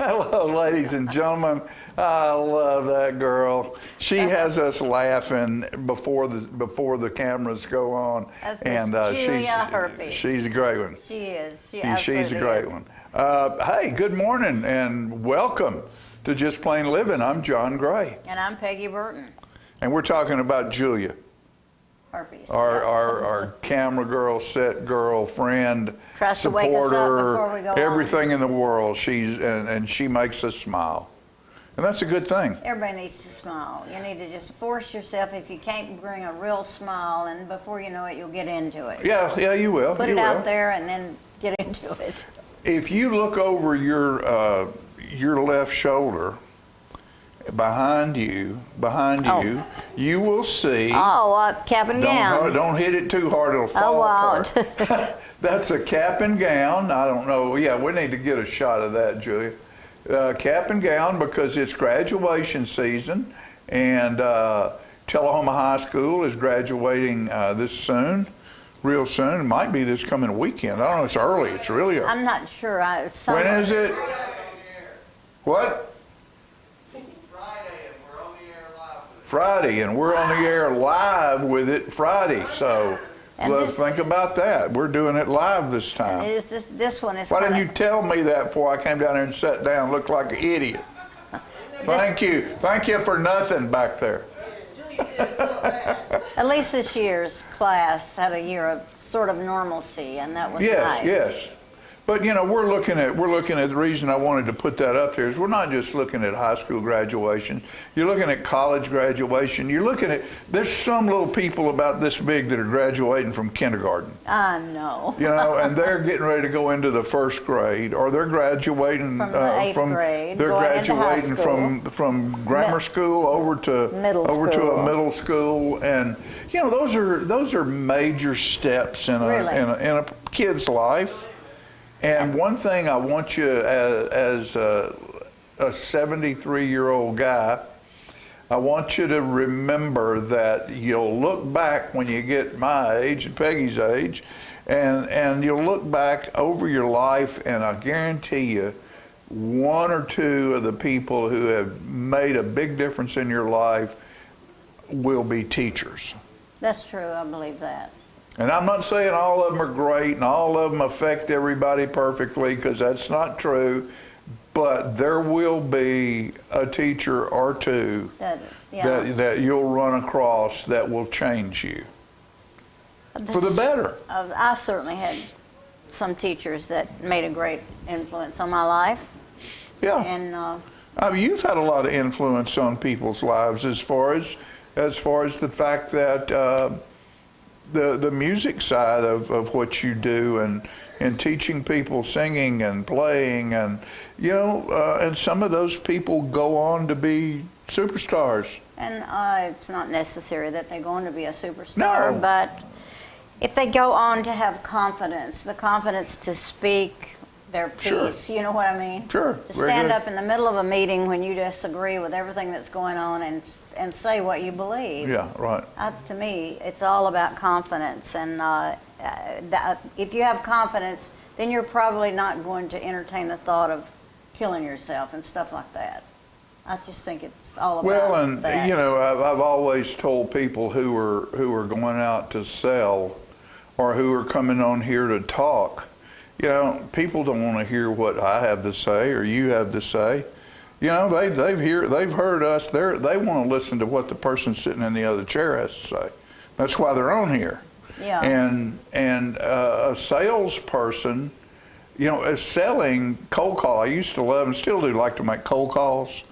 Hello, ladies and gentlemen. I love that girl. She has us laughing before the cameras go on. That's Julia Herpes. She's a great one. She is. She's a great one. Hey, good morning and welcome to Just Plain Living. I'm John Gray. And I'm Peggy Burton. And we're talking about Julia. Herpes. Our camera girl, set girl, friend, Tries to wake us up before we go everything on. in the world. And she makes us smile. And that's a good thing. Everybody needs to smile. You need to just force yourself. If you can't bring a real smile, and before you know it, you'll get into it. Yeah, you will. Put it out there and then get into it. If you look over your left shoulder, behind you, you will see. Oh, cap and gown. Don't hit it too hard; it'll fall apart. That's a cap and gown. I don't know. Yeah, we need to get a shot of that, Julia. Cap and gown, because it's graduation season, and Tullahoma High School is graduating this real soon. It might be this coming weekend. I don't know. It's early. It's really early. I'm not sure. When is it? What? Friday, and we're on the air live with it Friday. So think about that. We're doing it live this time. This one is. Why didn't you tell me that before I came down here and sat down? Looked like an idiot. Thank you for nothing back there. At least this year's class had a year of sort of normalcy, and that was nice. Yes. But we're looking at the reason I wanted to put that up there is we're not just looking at high school graduation. You're looking at college graduation. You're looking at, there's some little people about this big that are graduating from kindergarten. I know. And they're getting ready to go into the first grade, or they're graduating from the eighth grade. They're graduating from grammar school over to a middle school, and those are major steps in a kid's life. And one thing I want you, as a 73-year-old guy, I want you to remember that you'll look back when you get my age and Peggy's age, and you'll look back over your life, and I guarantee you, one or two of the people who have made a big difference in your life will be teachers. That's true. I believe that. And I'm not saying all of them are great and all of them affect everybody perfectly, because that's not true. But there will be a teacher or two that you'll run across that will change you for the better. I certainly had some teachers that made a great influence on my life. Yeah. And you've had a lot of influence on people's lives as far as the fact that. The music side of what you do, and teaching people singing and playing, and and some of those people go on to be superstars. And it's not necessary that they go on to be a superstar, No. But if they go on to have confidence, the confidence to speak their piece, Sure. You know what I mean? Sure. To stand up in the middle of a meeting when you disagree with everything that's going on and say what you believe. Yeah, right. To me, it's all about confidence, and if you have confidence, then you're probably not going to entertain the thought of killing yourself and stuff like that. I just think it's all about that. I've always told people who are going out to sell, or who are coming on here to talk, people don't want to hear what I have to say or you have to say. They've heard us. They want to listen to what the person sitting in the other chair has to say. That's why they're on here. Yeah. And a salesperson, selling cold call. I used to love and still do like to make cold calls.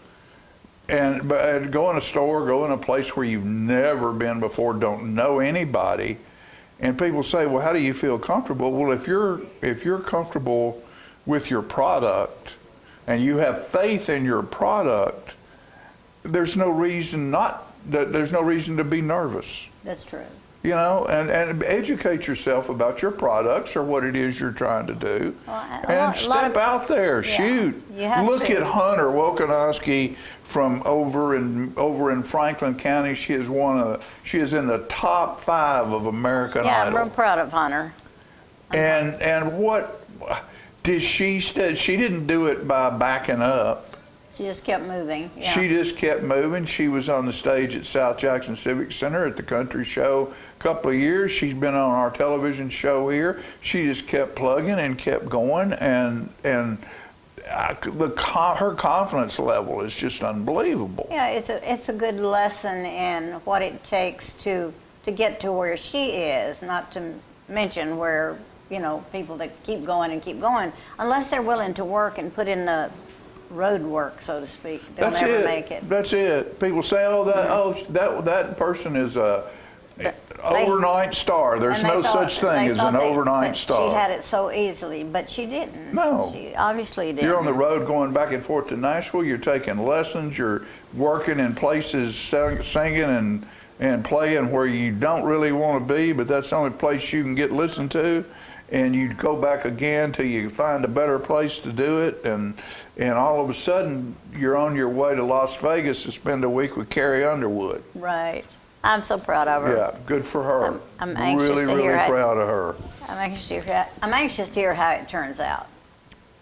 But go in a store, go in a place where you've never been before, don't know anybody. And people say, well, how do you feel comfortable? Well, if you're comfortable with your product and you have faith in your product, there's no reason to be nervous. That's true. And educate yourself about your products or what it is you're trying to do, and step out there, shoot. Look at Hunter Wolkonowski from over in Franklin County. She is in the top 5 of American Idol. Yeah, I'm real proud of Hunter. And what She didn't do it by backing up. She just kept moving. Yeah. She just kept moving. She was on the stage at South Jackson Civic Center at the country show a couple of years. She's been on our television show here. She just kept plugging and kept going, and her confidence level is just unbelievable. Yeah, it's a good lesson in what it takes to get to where she is, not to mention where, you know, people that keep going, unless they're willing to work and put in the road work, so to speak, they'll never make it. That's it. People say, that person is a overnight star. There's no such thing as an overnight star. She had it so easily, but she didn't. No. She obviously didn't. You're on the road going back and forth to Nashville. You're taking lessons. You're working in places singing and playing where you don't really want to be, but that's the only place you can get listened to. And you go back again till you find a better place to do it, and all of a sudden you're on your way to Las Vegas to spend a week with Carrie Underwood. Right. I'm so proud of her. Yeah, good for her. I'm anxious really, to hear really proud of her. I'm anxious to hear how it turns out.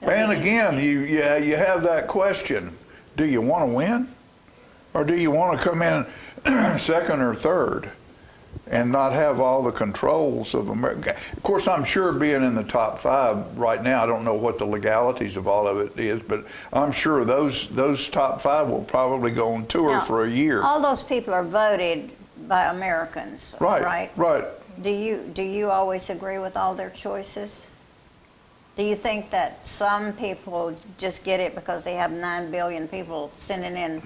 And again, you have that question: do you want to win, or do you want to come in second or third? And not have all the controls of America. Of course, I'm sure being in the top 5 right now, I don't know what the legalities of all of it is, but I'm sure those top 5 will probably go on tour for a year. All those people are voted by Americans, right? Right. Do you always agree with all their choices? Do you think that some people just get it because they have 9 billion people sending in?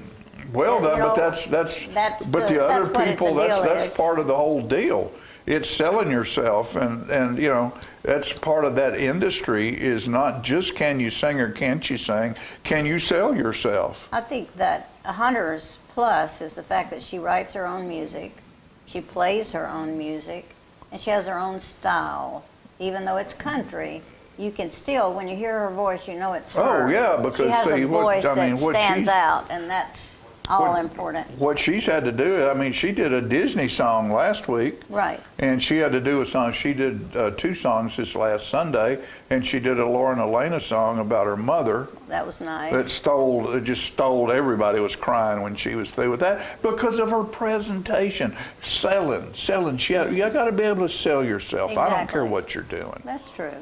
Well, but the other people, that's part of the whole deal. It's selling yourself, and you know, that's part of that industry. Is not just can you sing or can't you sing? Can you sell yourself? I think that Hunter's plus is the fact that she writes her own music, she plays her own music, and she has her own style. Even though it's country, you can still, when you hear her voice, you know it's her. Oh yeah, because she has a voice that stands she's out, and that's all important. What she's had to do, I mean, she did a Disney song last week. Right. And she had to do a song. She did 2 songs this last Sunday, and she did a Lauren Elena song about her mother. That was nice. It just stole. Everybody was crying when she was through with that because of her presentation. Selling. You got to be able to sell yourself. Exactly. I don't care what you're doing. That's true.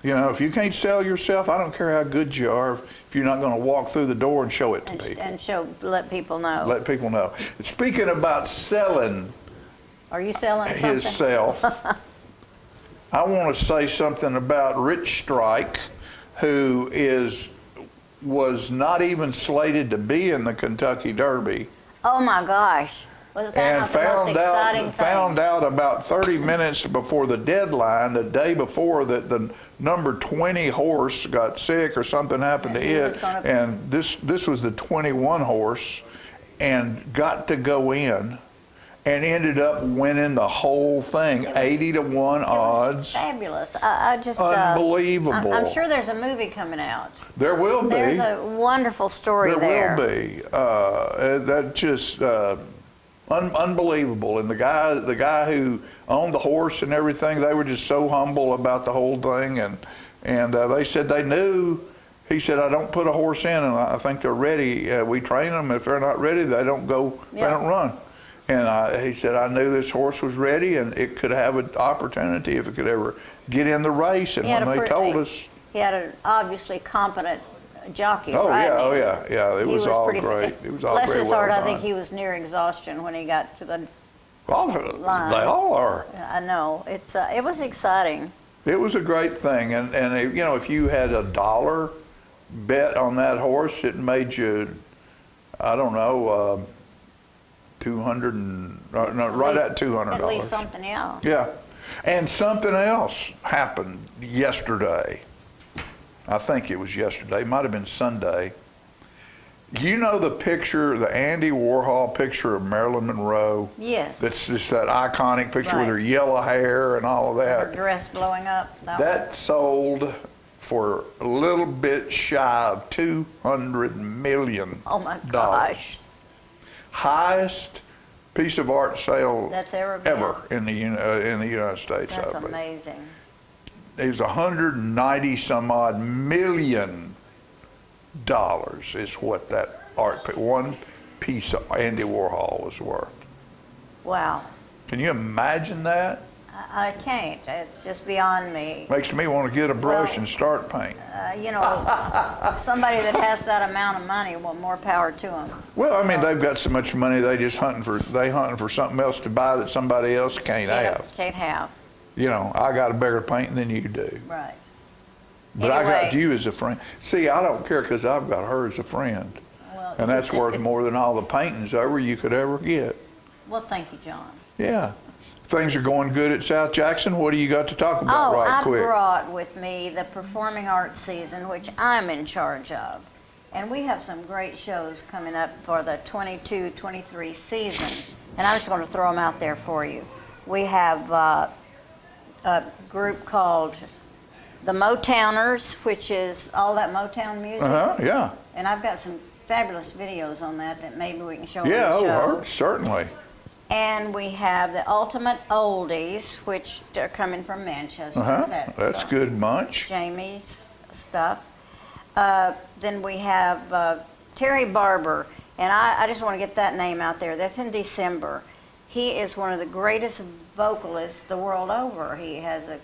You know, if you can't sell yourself, I don't care how good you are, if you're not going to walk through the door and show it to people. And let people know. Let people know. Speaking about selling, are you selling something? Himself, I want to say something about Rich Strike, who was not even slated to be in the Kentucky Derby. Oh my gosh. Was that And not the most exciting thing? found out about 30 minutes before the deadline, the day before, that the number 20 horse got sick or something happened to it, and this was the 21 horse, and got to go in, and ended up winning the whole thing, 80-1 odds. Fabulous. I just unbelievable. I'm sure there's a movie coming out. There will be. There's a wonderful story there. There will be. That just. Unbelievable. And the guy who owned the horse and everything, they were just so humble about the whole thing, and they said they knew. He said, I don't put a horse in, and I think they're ready. We train them. If they're not ready, they don't go. Yeah. They don't run. And he said, I knew this horse was ready, and it could have an opportunity if it could ever get in the race. And when they told us, he had an obviously compeut jockey. Oh right? Yeah. It was all great. It was all bless very his well heart, done. I think he was near exhaustion when he got to the line. They all are. I know. It was exciting. It was a great thing, and you know, if you had $1 bet on that horse, it made you, I don't know, right at $200. At least something else. Yeah, and something else happened yesterday. I think it was yesterday. It might have been Sunday. You know the picture, the Andy Warhol picture of Marilyn Monroe? Yes. That's just that iconic picture with Right. her yellow hair and all of that. Her dress blowing up. That sold for a little bit shy of $200 million. Oh my gosh. Highest piece of art sale that's ever been. in the United States. That's I believe. amazing. it was $190 some odd million is what that one piece of Andy Warhol was worth. Wow. Can you imagine that? I can't. It's just beyond me. Makes me want to get a brush and start painting. You know, somebody that has that amount of money, well, more power to them. Well, I mean, they've got so much money, they hunting for something else to buy that somebody else can't have. Can't have. You know, I got a better painting than you do. Right. But anyway, I got you as a friend. See, I don't care because I've got her as a friend. Well, and that's worth more than all the paintings you could ever get. Well, thank you, John. Yeah. Things are going good at South Jackson. What do you got to talk about quick? I brought with me the performing arts season, which I'm in charge of. And we have some great shows coming up for the 22-23 season. And I'm just going to throw them out there for you. We have a group called the Motowners, which is all that Motown music. Yeah. And I've got some fabulous videos on that maybe we can show on the show. Yeah, certainly. And we have the Ultimate Oldies, which are coming from Manchester. That's good bunch. Jamie's stuff. Then we have Terry Barber, and I just want to get that name out there. That's in December. He is one of the greatest vocalists the world over. He has a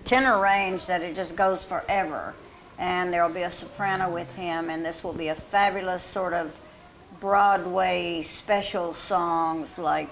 tenor range that it just goes forever. And there will be a soprano with him, and this will be a fabulous sort of Broadway special songs like,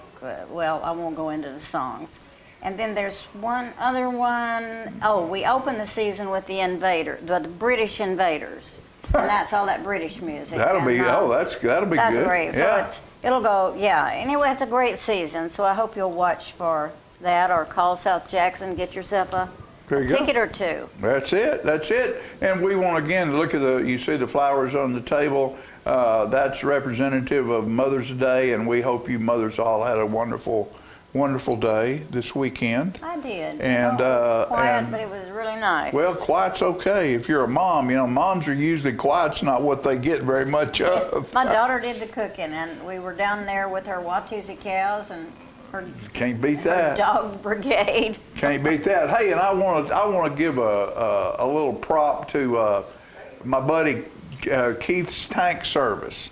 well, I won't go into the songs. And then there's one other one. Oh, we open the season with the British Invaders. And that's all that British music. That'll be that's good. Great. Yeah. So it'll go, yeah. Anyway, it's a great season, so I hope you'll watch for that or call South Jackson, get yourself a ticket or two. That's it. And we want, again, look at you see the flowers on the table. That's representative of Mother's Day, and we hope you mothers all had a wonderful day this weekend. I did. And quiet, but it was really nice. Well, quiet's okay if you're a mom. You know, moms are usually quiet's not what they get very much of. My daughter did the cooking, and we were down there with her Watusi cows and her. Can't beat that. Dog brigade. Can't beat that. Hey, and I want to give a little prop to my buddy Keith's tank service.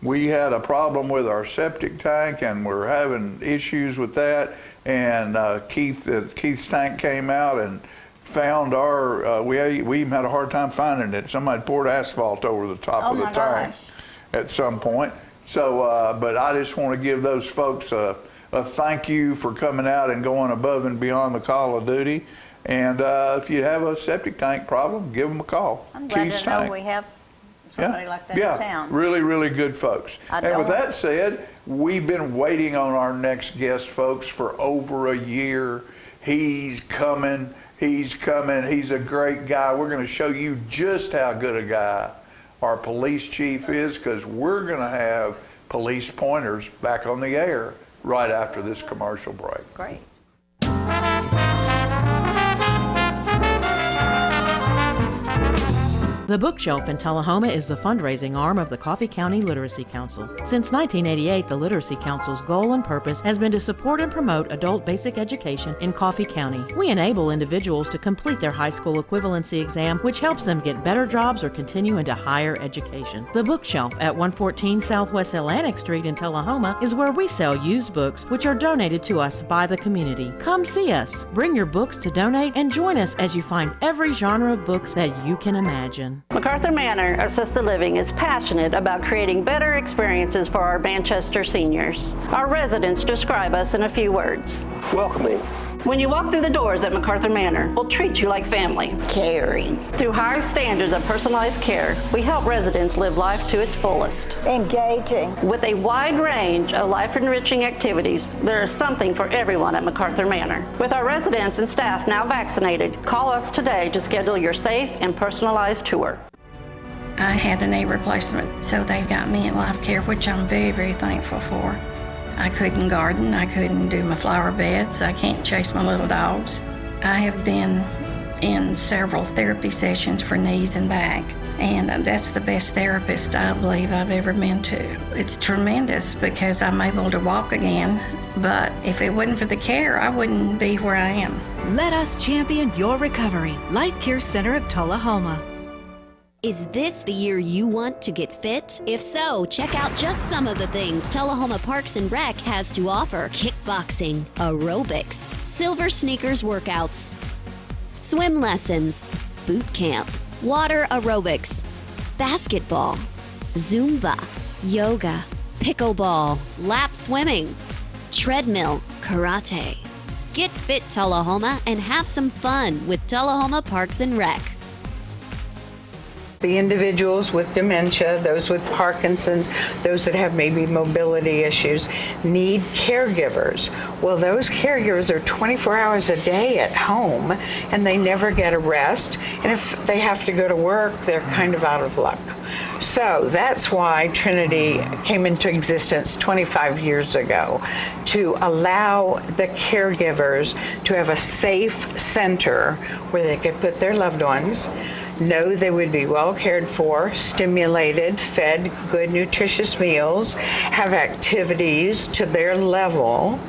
We had a problem with our septic tank, and we're having issues with that. And Keith's tank came out and found our. We even had a hard time finding it. Somebody poured asphalt over the top of the tank at some point. So, but I just want to give those folks a thank you for coming out and going above and beyond the call of duty. And if you have a septic tank problem, give them a call. I'm glad to know we have somebody like that in town. Really, really good folks. And with that said, we've been waiting on our next guest, folks, for over a year. He's coming. He's a great guy. We're going to show you just how good a guy our police chief is, because we're going to have Police Pointers back on the air right after this commercial break. Great. The Bookshelf in Tullahoma is the fundraising arm of the Coffee County Literacy Council. Since 1988, the Literacy Council's goal and purpose has been to support and promote adult basic education in Coffee County. We enable individuals to complete their high school equivalency exam, which helps them get better jobs or continue into higher education. The Bookshelf at 114 Southwest Atlantic Street in Tullahoma is where we sell used books, which are donated to us by the community. Come see us, bring your books to donate, and join us as you find every genre of books that you can imagine. MacArthur Manor Assisted Living is passionate about creating better experiences for our Manchester seniors. Our residents describe us in a few words. Welcoming. When you walk through the doors at MacArthur Manor, we'll treat you like family. Caring. Through high standards of personalized care, we help residents live life to its fullest. Engaging. With a wide range of life-enriching activities, there is something for everyone at MacArthur Manor. With our residents and staff now vaccinated, call us today to schedule your safe and personalized tour. I had a knee replacement, so they've got me in life care, which I'm very, very thankful for. I couldn't garden, I couldn't do my flower beds, I can't chase my little dogs. I have been in several therapy sessions for knees and back. And that's the best therapist I believe I've ever been to. It's tremendous because I'm able to walk again, but if it wasn't for the care, I wouldn't be where I am. Let us champion your recovery. Life Care Center of Tullahoma. Is this the year you want to get fit? If so, check out just some of the things Tullahoma Parks and Rec has to offer. Kickboxing, aerobics, silver sneakers workouts, swim lessons, boot camp, water aerobics, basketball, Zumba, yoga, pickleball, lap swimming, treadmill, karate. Get fit, Tullahoma, and have some fun with Tullahoma Parks and Rec. The individuals with dementia, those with Parkinson's, those that have maybe mobility issues, need caregivers. Well, those caregivers are 24 hours a day at home, and they never get a rest. And if they have to go to work, they're kind of out of luck. So that's why Trinity came into existence 25 years ago, to allow the caregivers to have a safe center where they could put their loved ones, know they would be well cared for, stimulated, fed good nutritious meals, have activities to their level,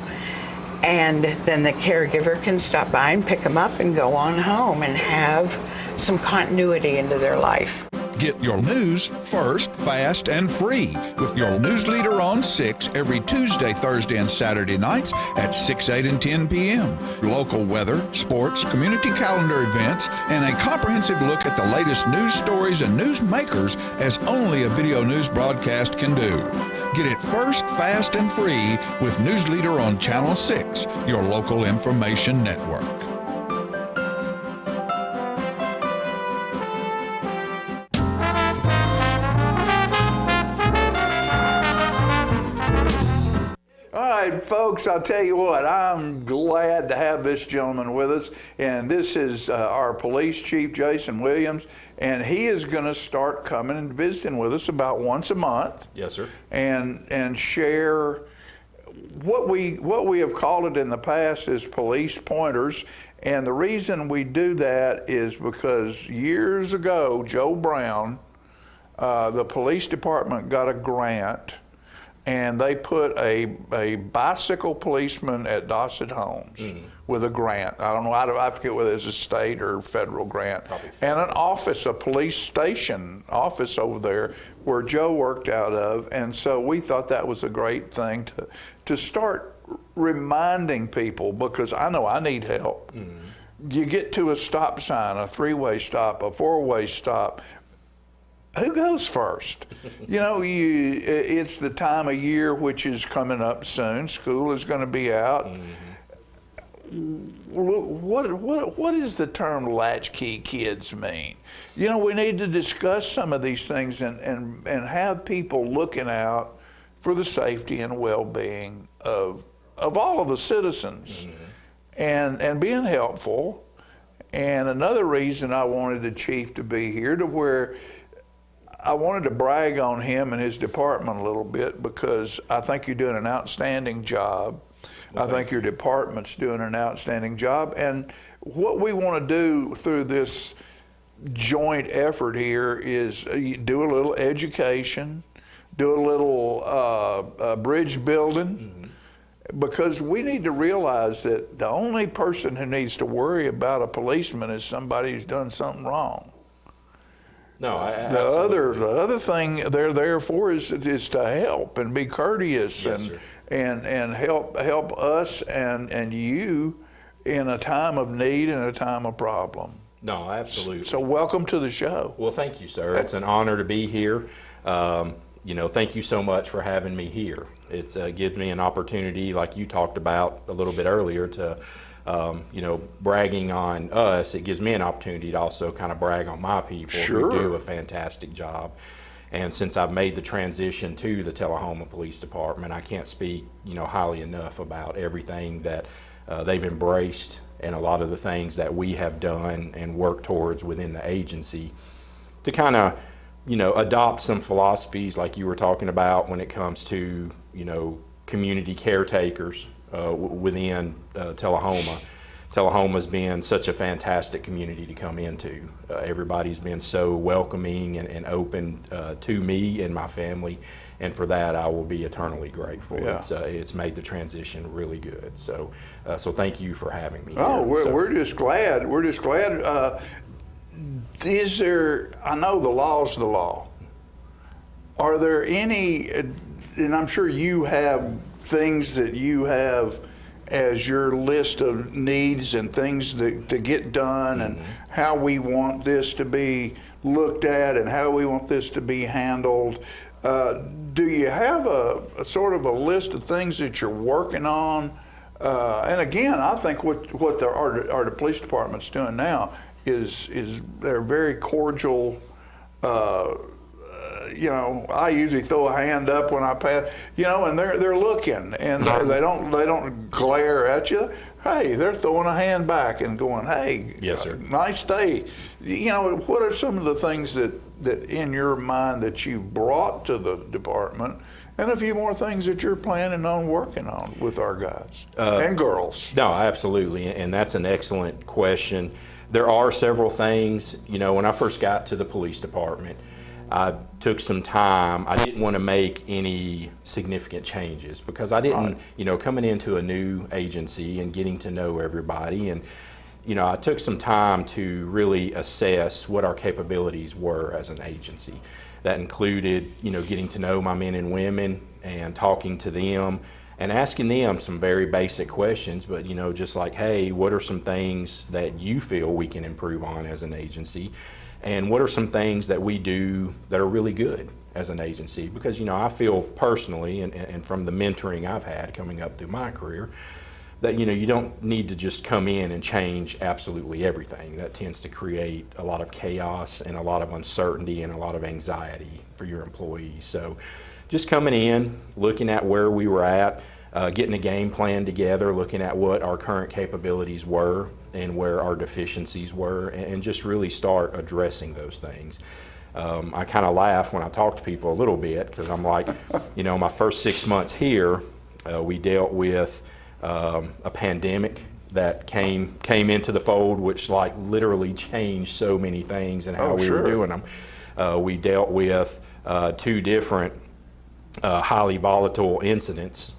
and then the caregiver can stop by and pick them up and go on home and have some continuity into their life. Get your news first, fast, and free with your news leader on 6 every Tuesday, Thursday, and Saturday nights at 6, 8, and 10 p.m. Local weather, sports, community calendar events, and a comprehensive look at the latest news stories and news makers as only a video news broadcast can do. Get it first, fast, and free with News Leader on Channel 6, your local information network. Folks, I'll tell you what, I'm glad to have this gentleman with us, and this is our police chief, Jason Williams, and he is going to start coming and visiting with us about once a month. Yes, sir. And share what we have called it in the past as police pointers, and the reason we do that is because years ago, Joe Brown, the police department got a grant, and they put a bicycle policeman at Dossett Homes with a grant. I don't know, I forget whether it's a state or federal grant. And an office, a police station office over there where Joe worked out of. And so we thought that was a great thing to start reminding people, because I know I need help. You get to a stop sign, a three-way stop, a four-way stop, who goes first? You know, it's the time of year which is coming up soon. School is going to be out. What does the term latchkey kids mean? You know, we need to discuss some of these things and have people looking out for the safety and well-being of all of the citizens, and being helpful. And another reason I wanted the chief to be here, to where I wanted to brag on him and his department a little bit, because I think you're doing an outstanding job. I think your department's doing an outstanding job. And what we want to do through this joint effort here is do a little education, do a little bridge building, because we need to realize that the only person who needs to worry about a policeman is somebody who's done something wrong. No, the other thing they're there for is to help and be courteous, yes, and help us and you in a time of need and a time of problem. No, absolutely. So welcome to the show. Well, thank you, sir. It's an honor to be here. You know, thank you so much for having me here. It gives me an opportunity, like you talked about a little bit earlier, to you know, bragging on us. It gives me an opportunity to also kind of brag on my people Sure. who do a fantastic job. And since I've made the transition to the Tullahoma Police Department, I can't speak, you know, highly enough about everything that they've embraced and a lot of the things that we have done and worked towards within the agency to kind of, you know, adopt some philosophies like you were talking about when it comes to, you know, community caretakers within Tullahoma, Tullahoma's been such a fantastic community to come into. Everybody's been so welcoming and open to me and my family, and for that I will be eternally grateful. Yeah. It's made the transition really good. So thank you for having me. Oh, here. we're just glad. We're just glad. Is there? I know the law's the law. Are there any? And I'm sure you have things that you have as your list of needs and things to get done, and how we want this to be looked at and how we want this to be handled. Do you have a sort of a list of things that you're working on? And again, I think what the police department's doing now is they're very cordial. I usually throw a hand up when I pass, and they're looking, and they don't glare at you. Hey, they're throwing a hand back and going, hey, yes, sir. Nice day. What are some of the things that in your mind that you've brought to the department, and a few more things that you're planning on working on with our guys and girls? No, absolutely, and that's an excellent question. There are several things. When I first got to the police department, I took some time. I didn't want to make any significant changes because I didn't, coming into a new agency and getting to know everybody, and I took some time to really assess what our capabilities were as an agency. That included, getting to know my men and women and talking to them and asking them some very basic questions, but just like, hey, what are some things that you feel we can improve on as an agency? And what are some things that we do that are really good as an agency? Because, I feel personally, and from the mentoring I've had coming up through my career, that, you don't need to just come in and change absolutely everything. That tends to create a lot of chaos and a lot of uncertainty and a lot of anxiety for your employees. So just coming in, looking at where we were at, getting a game plan together, looking at what our current capabilities were and where our deficiencies were, and just really start addressing those things. I kind of laugh when I talk to people a little bit because I'm like, my first 6 months here, we dealt with a pandemic that came into the fold, which literally changed so many things and how we were doing them. We dealt with 2 different highly volatile incidents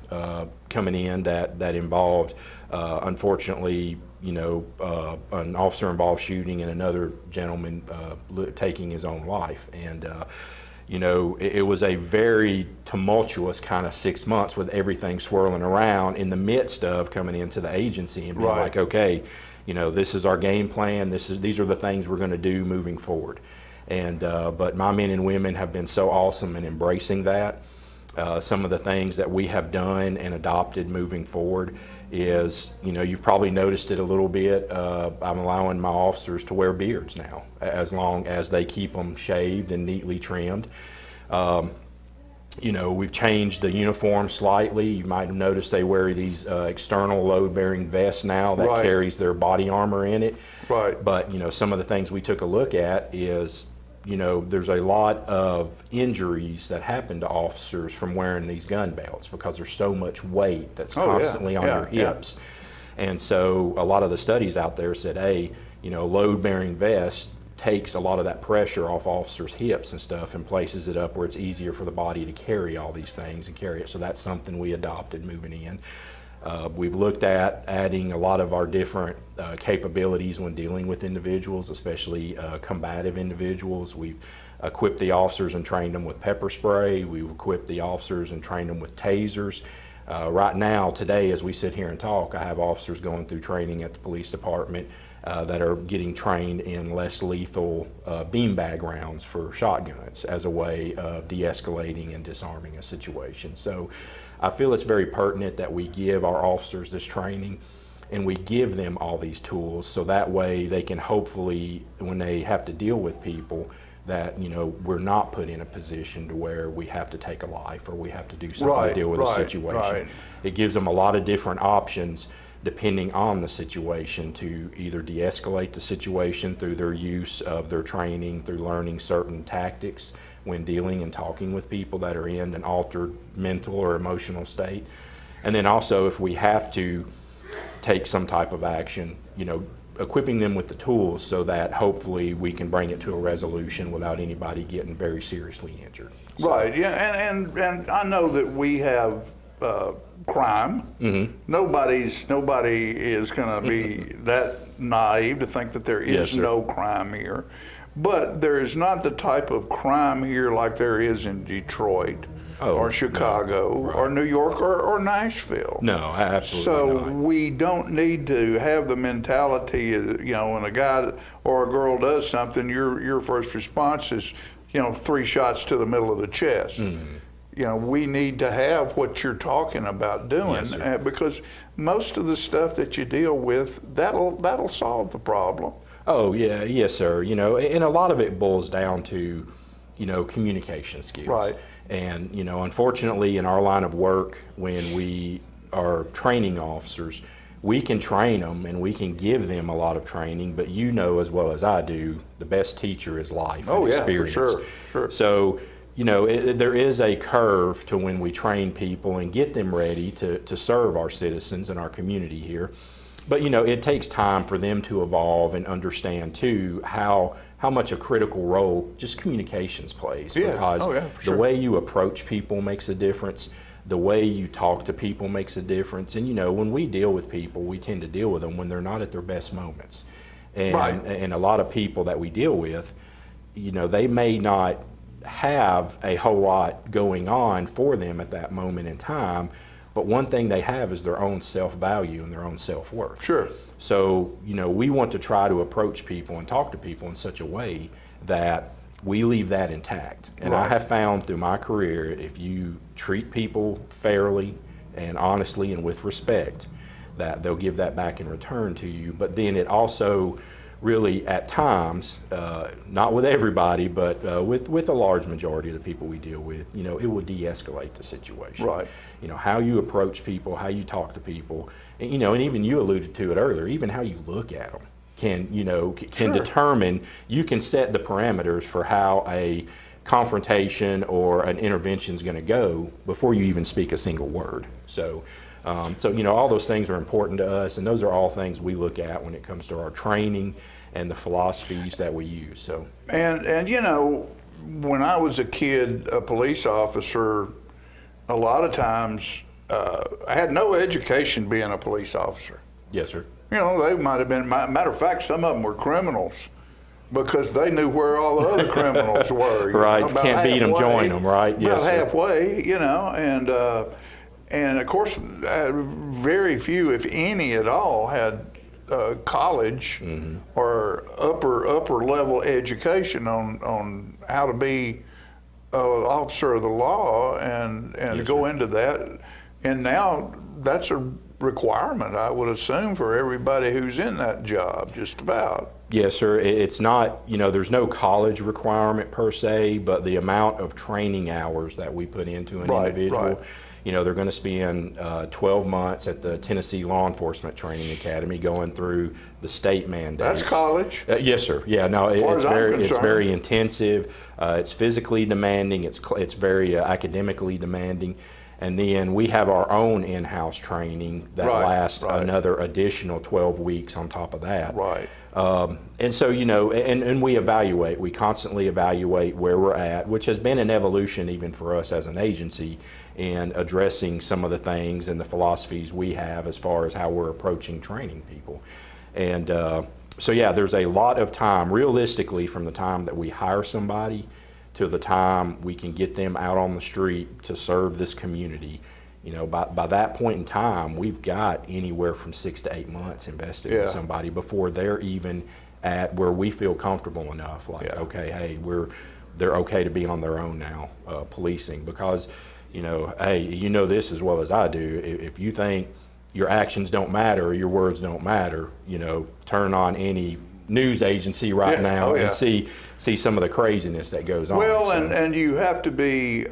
coming in that involved, unfortunately, an officer-involved shooting and another gentleman taking his own life. And it was a very tumultuous kind of 6 months with everything swirling around in the midst of coming into the agency and being like, okay, this is our game plan. These are the things we're going to do moving forward. And but my men and women have been so awesome in embracing that. Some of the things that we have done and adopted moving forward is, you've probably noticed it a little bit. I'm allowing my officers to wear beards now, as long as they keep them shaved and neatly trimmed. We've changed the uniform slightly. You might have noticed they wear these external load-bearing vests now that carries their body armor in it. Right. But, some of the things we took a look at is, there's a lot of injuries that happen to officers from wearing these gun belts because there's so much weight that's constantly on your hips. And so a lot of the studies out there said, hey, load-bearing vest takes a lot of that pressure off officers' hips and stuff and places it up where it's easier for the body to carry all these things and carry it. So that's something we adopted moving in. We've looked at adding a lot of our different capabilities when dealing with individuals, especially combative individuals. We've equipped the officers and trained them with pepper spray. We've equipped the officers and trained them with tasers. Right now, today, as we sit here and talk, I have officers going through training at the police department that are getting trained in less lethal beanbag rounds for shotguns as a way of de-escalating and disarming a situation. So I feel it's very pertinent that we give our officers this training and we give them all these tools so that way they can hopefully, when they have to deal with people, that we're not put in a position to where we have to take a life or we have to do something to deal with a situation. It gives them a lot of different options depending on the situation to either de-escalate the situation through their use of their training, through learning certain tactics when dealing and talking with people that are in an altered mental or emotional state. And then also if we have to take some type of action, equipping them with the tools so that hopefully we can bring it to a resolution without anybody getting very seriously injured. So, right, yeah, and I know that we have crime. Mm-hmm. Nobody is going to be that naive to think that there is no crime here. But there is not the type of crime here like there is in Detroit or Chicago or New York or Nashville. No, absolutely not. So we don't need to have the mentality, when a guy or a girl does something, your first response is, 3 shots to the middle of the chest. Mm-hmm. We need to have what you're talking about doing, Yes, because most of the stuff that you deal with, that'll solve the problem. Oh, yeah, yes, sir. And a lot of it boils down to, communication skills. Right. And, unfortunately, in our line of work, when we are training officers, we can train them and we can give them a lot of training, but as well as I do, the best teacher is life and experience. For sure. So, there is a curve to when we train people and get them ready to serve our citizens and our community here. But it takes time for them to evolve and understand too how much a critical role just communications plays. Because the way you approach people makes a difference. The way you talk to people makes a difference. And when we deal with people, we tend to deal with them when they're not at their best moments. And a lot of people that we deal with, they may not have a whole lot going on for them at that moment in time. But one thing they have is their own self-value and their own self-worth. Sure. So, we want to try to approach people and talk to people in such a way that we leave that intact. And I have found through my career, if you treat people fairly and honestly and with respect, that they'll give that back in return to you. But then it also really, at times, not with everybody, but with a large majority of the people we deal with, it will de-escalate the situation. Right. How you approach people, how you talk to people, and, and even you alluded to it earlier, even how you look at them can determine, you can set the parameters for how a confrontation or an intervention is going to go before you even speak a single word. So, all those things are important to us, and those are all things we look at when it comes to our training and the philosophies that we use. So, and when I was a kid, a police officer, a lot of times I had no education being a police officer. Yes, sir. They might have been, matter of fact, some of them were criminals because they knew where all the other criminals were. Right, can't beat them, join them, right? Yes, about halfway, and of course, very few, if any at all, had college or upper level education on how to be an officer of the law and to go into that. And now that's a requirement, I would assume, for everybody who's in that job, just about. Yes, sir. It's not, there's no college requirement per se, but the amount of training hours that we put into an individual, they're going to spend 12 months at the Tennessee Law Enforcement Training Academy going through the state mandates. That's college? Yes, sir. Yeah, no, it's very intensive. It's physically demanding. It's very academically demanding. And then we have our own in-house training that lasts another additional 12 weeks on top of that. Right. And so, and we evaluate, we constantly evaluate where we're at, which has been an evolution even for us as an agency in addressing some of the things and the philosophies we have as far as how we're approaching training people. And so, yeah, there's a lot of time, realistically, from the time that we hire somebody to the time we can get them out on the street to serve this community. By that point in time, we've got anywhere from 6 to 8 months invested in somebody before they're even at where we feel comfortable enough. Okay, hey, they're okay to be on their own now, policing. Because, hey, this as well as I do. If you think your actions don't matter or your words don't matter, turn on any news agency now and see some of the craziness that goes on. Well, and you have to be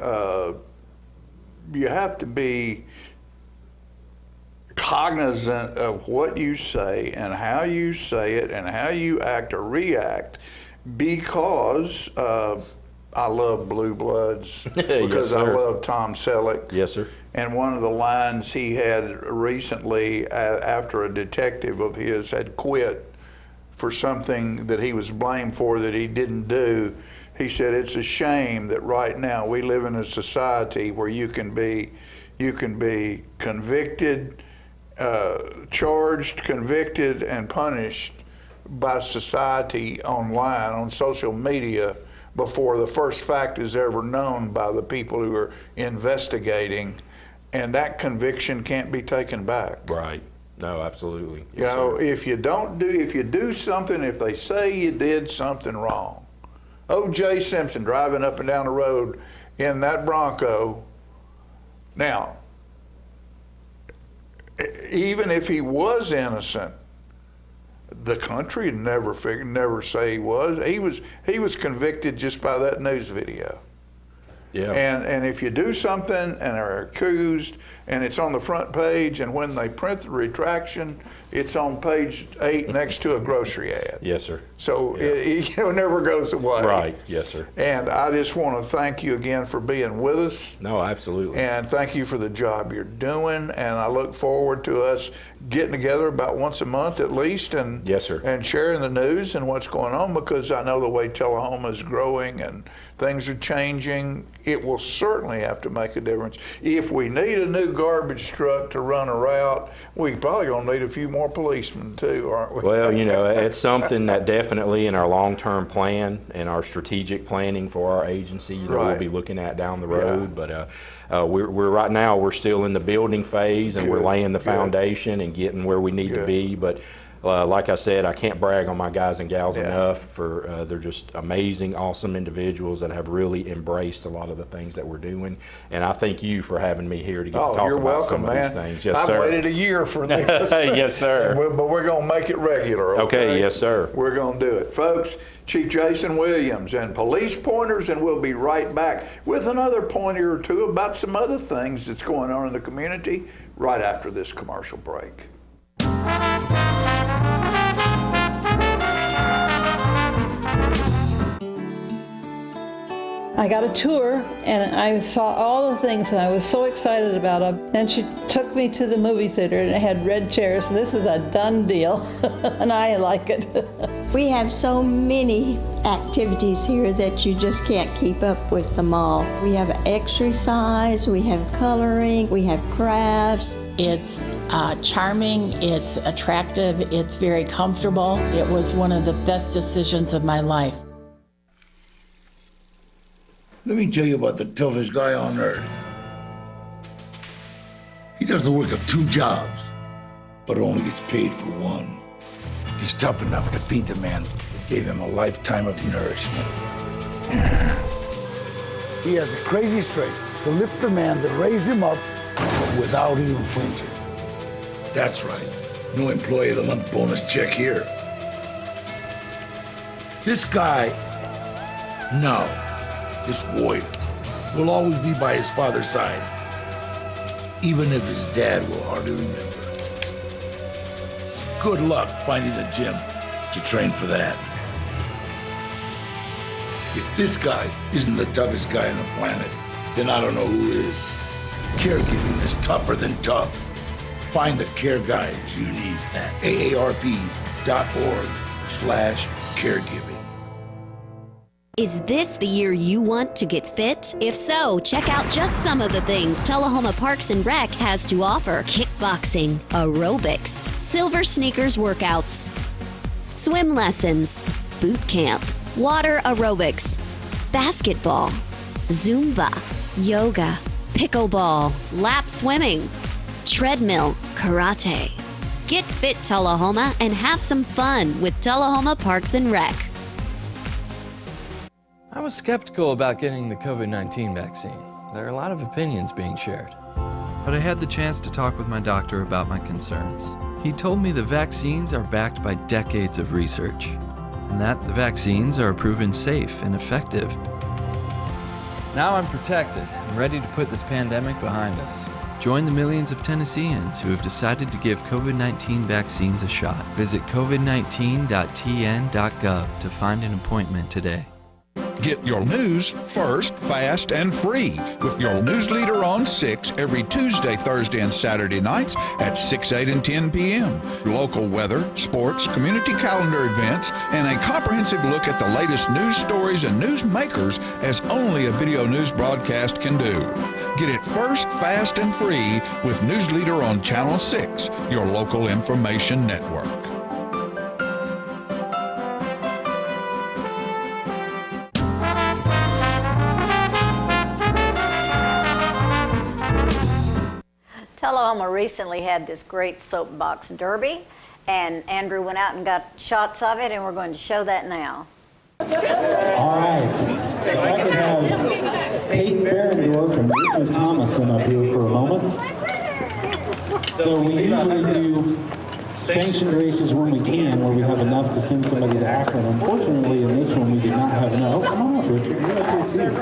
cognizant of what you say and how you say it and how you act or react, because I love Blue Bloods because Yes, I sir. love Tom Selleck. Yes, sir. And one of the lines he had recently, after a detective of his had quit for something that he was blamed for that he didn't do, he said, "It's a shame that right now we live in a society where you can be convicted, charged, convicted, and punished by society online, on social media, before the first fact is ever known by the people who are investigating, and that conviction can't be taken back." Right. No, absolutely. You know, if you do something, if they say you did something wrong. O.J. Simpson driving up and down the road in that Bronco. Now, even if he was innocent, the country would never say he was. He was convicted just by that news video. Yeah. And if you do something and are accused, and it's on the front page, and when they print the retraction, it's on page 8 next to a grocery ad. Yes, sir. So Yeah. it never goes away. Right. Yes, sir. And I just want to thank you again for being with us. No, absolutely. And thank you for the job you're doing. And I look forward to us getting together about once a month at least, and Yes, sir. and sharing the news and what's going on, because I know the way Tullahoma is growing and things are changing. It will certainly have to make a difference. If we need a new garbage truck to run a route, we probably gonna need a few more policemen too, aren't we? Well, you know, it's something that definitely in our long-term plan and our strategic planning for our agency, you know, we'll Right. be looking at down the road. But we're right now, we're still in the building phase, and we're Good, laying the good. foundation and getting where we need to Good. be. But like I said, I can't brag on my guys and gals Yeah. enough for they're just amazing, awesome individuals that have really embraced a lot of the things that we're doing. And I thank you for having me here to get to talk You're about welcome, some of man. these things. Yes, I've sir. waited a year for this. Yes, sir. But we're going to make it regular, Okay, yes, sir. We're going to do it. Folks, Chief Jason Williams and Police Pointers, and we'll be right back with another pointer or two about some other things that's going on in the community right after this commercial break. I got a tour and I saw all the things and I was so excited about them. And she took me to the movie theater and it had red chairs. And this is a done deal and I like it. We have so many activities here that you just can't keep up with them all. We have exercise, we have coloring, we have crafts. It's charming, it's attractive, it's very comfortable. It was one of the best decisions of my life. Let me tell you about the toughest guy on earth. He does the work of 2 jobs, but only gets paid for one. He's tough enough to feed the man that gave him a lifetime of nourishment. He has the crazy strength to lift the man that raised him up without even flinching. That's right. No employee of the month bonus check here. This guy, this warrior, will always be by his father's side, even if his dad will hardly remember. Good luck finding a gym to train for that. If this guy isn't the toughest guy on the planet, then I don't know who is. Caregiving is tougher than tough. Find the care guides you need at aarp.org/caregiving. Is this the year you want to get fit? If so, check out just some of the things Tullahoma Parks and Rec has to offer. Kickboxing, aerobics, silver sneakers workouts, swim lessons, boot camp, water aerobics, basketball, Zumba, yoga, pickleball, lap swimming, treadmill, karate. Get fit, Tullahoma, and have some fun with Tullahoma Parks and Rec. I was skeptical about getting the COVID-19 vaccine. There are a lot of opinions being shared. But I had the chance to talk with my doctor about my concerns. He told me the vaccines are backed by decades of research, and that the vaccines are proven safe and effective. Now I'm protected and ready to put this pandemic behind us. Join the millions of Tennesseans who have decided to give COVID-19 vaccines a shot. Visit covid19.tn.gov to find an appointment today. Get your news first, fast, and free with your news leader on 6 every Tuesday, Thursday, and Saturday nights at 6, 8, and 10 p.m. Local weather, sports, community calendar events, and a comprehensive look at the latest news stories and news makers as only a video news broadcast can do. Get it first, fast, and free with News Leader on Channel 6, your local information network. Tullahoma recently had this great soapbox derby, and Andrew went out and got shots of it, and we're going to show that now. All right. If I could have Pete Barendorf and Richard Thomason up here for a moment. So we usually do sanctioned races when we can, where we have enough to send somebody to Akron. Unfortunately, in this one, we did not have enough. Oh, come on up, Richard. You're up here.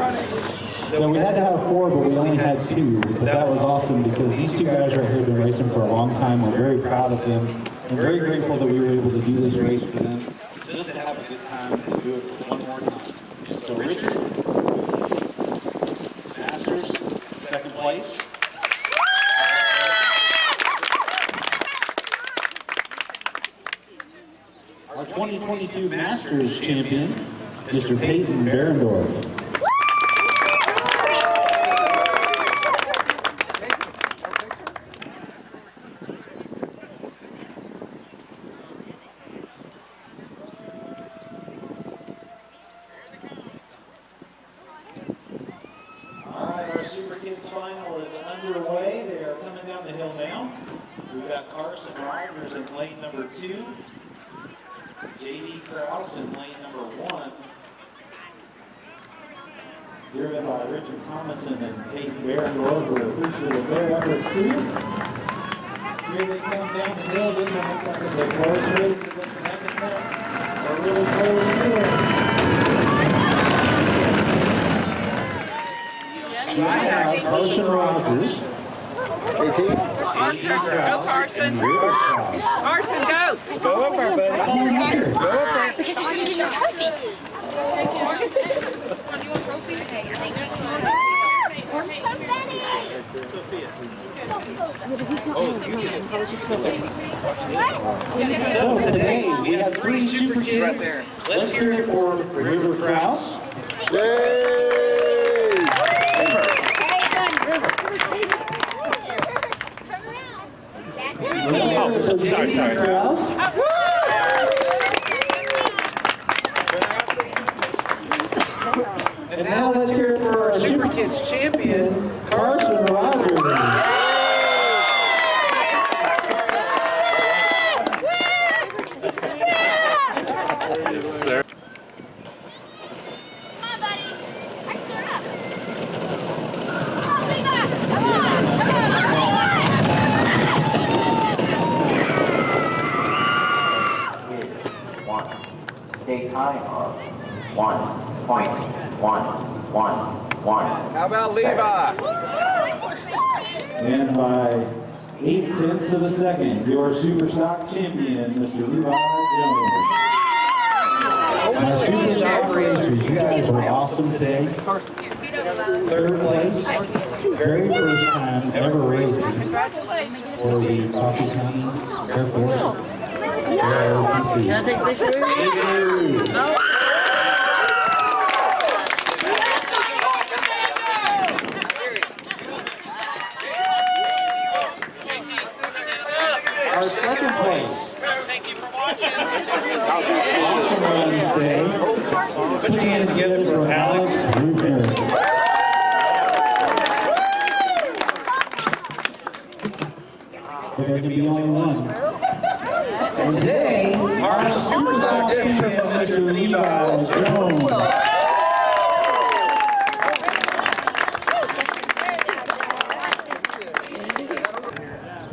So we had to have 4, but we only had 2. But that was awesome because these 2 guys right here have been racing for a long time. We're very proud of them and very grateful that we were able to do this race for them. Just to have a good time and do it one more time. So Richard, Masters, 2nd place. Our 2022 Masters champion, Mr. Peyton Barendorf. Driven by Richard Thomason and Peyton Barendorf. We're appreciative of their efforts too. Here they come down the hill. This one looks like it's a close race. It looks like it's a really close here. So I have Carson Rogers. Go, Carson. Carson, go. Go up there, buddy. Go up there. Because he's going to get your trophy. So today we have 3 super kids. Let's hear it for River Krause. Yay! Sorry. And now let's hear it for our Super Kids champion, Carson Rogers. Time of 1.111. How about Levi? And by 0.8 of a second, your super stock champion, Mr. Levi Jones. My super stock racers, you guys were awesome today. 3rd place, very first time ever racing for the Coffee County Air Force. Can I take a picture? No. Our 2nd place. Awesome run today. Put your hands together for Alex Rubner. There can be only one. And today, our superstar champion, Mr. Levi Jones.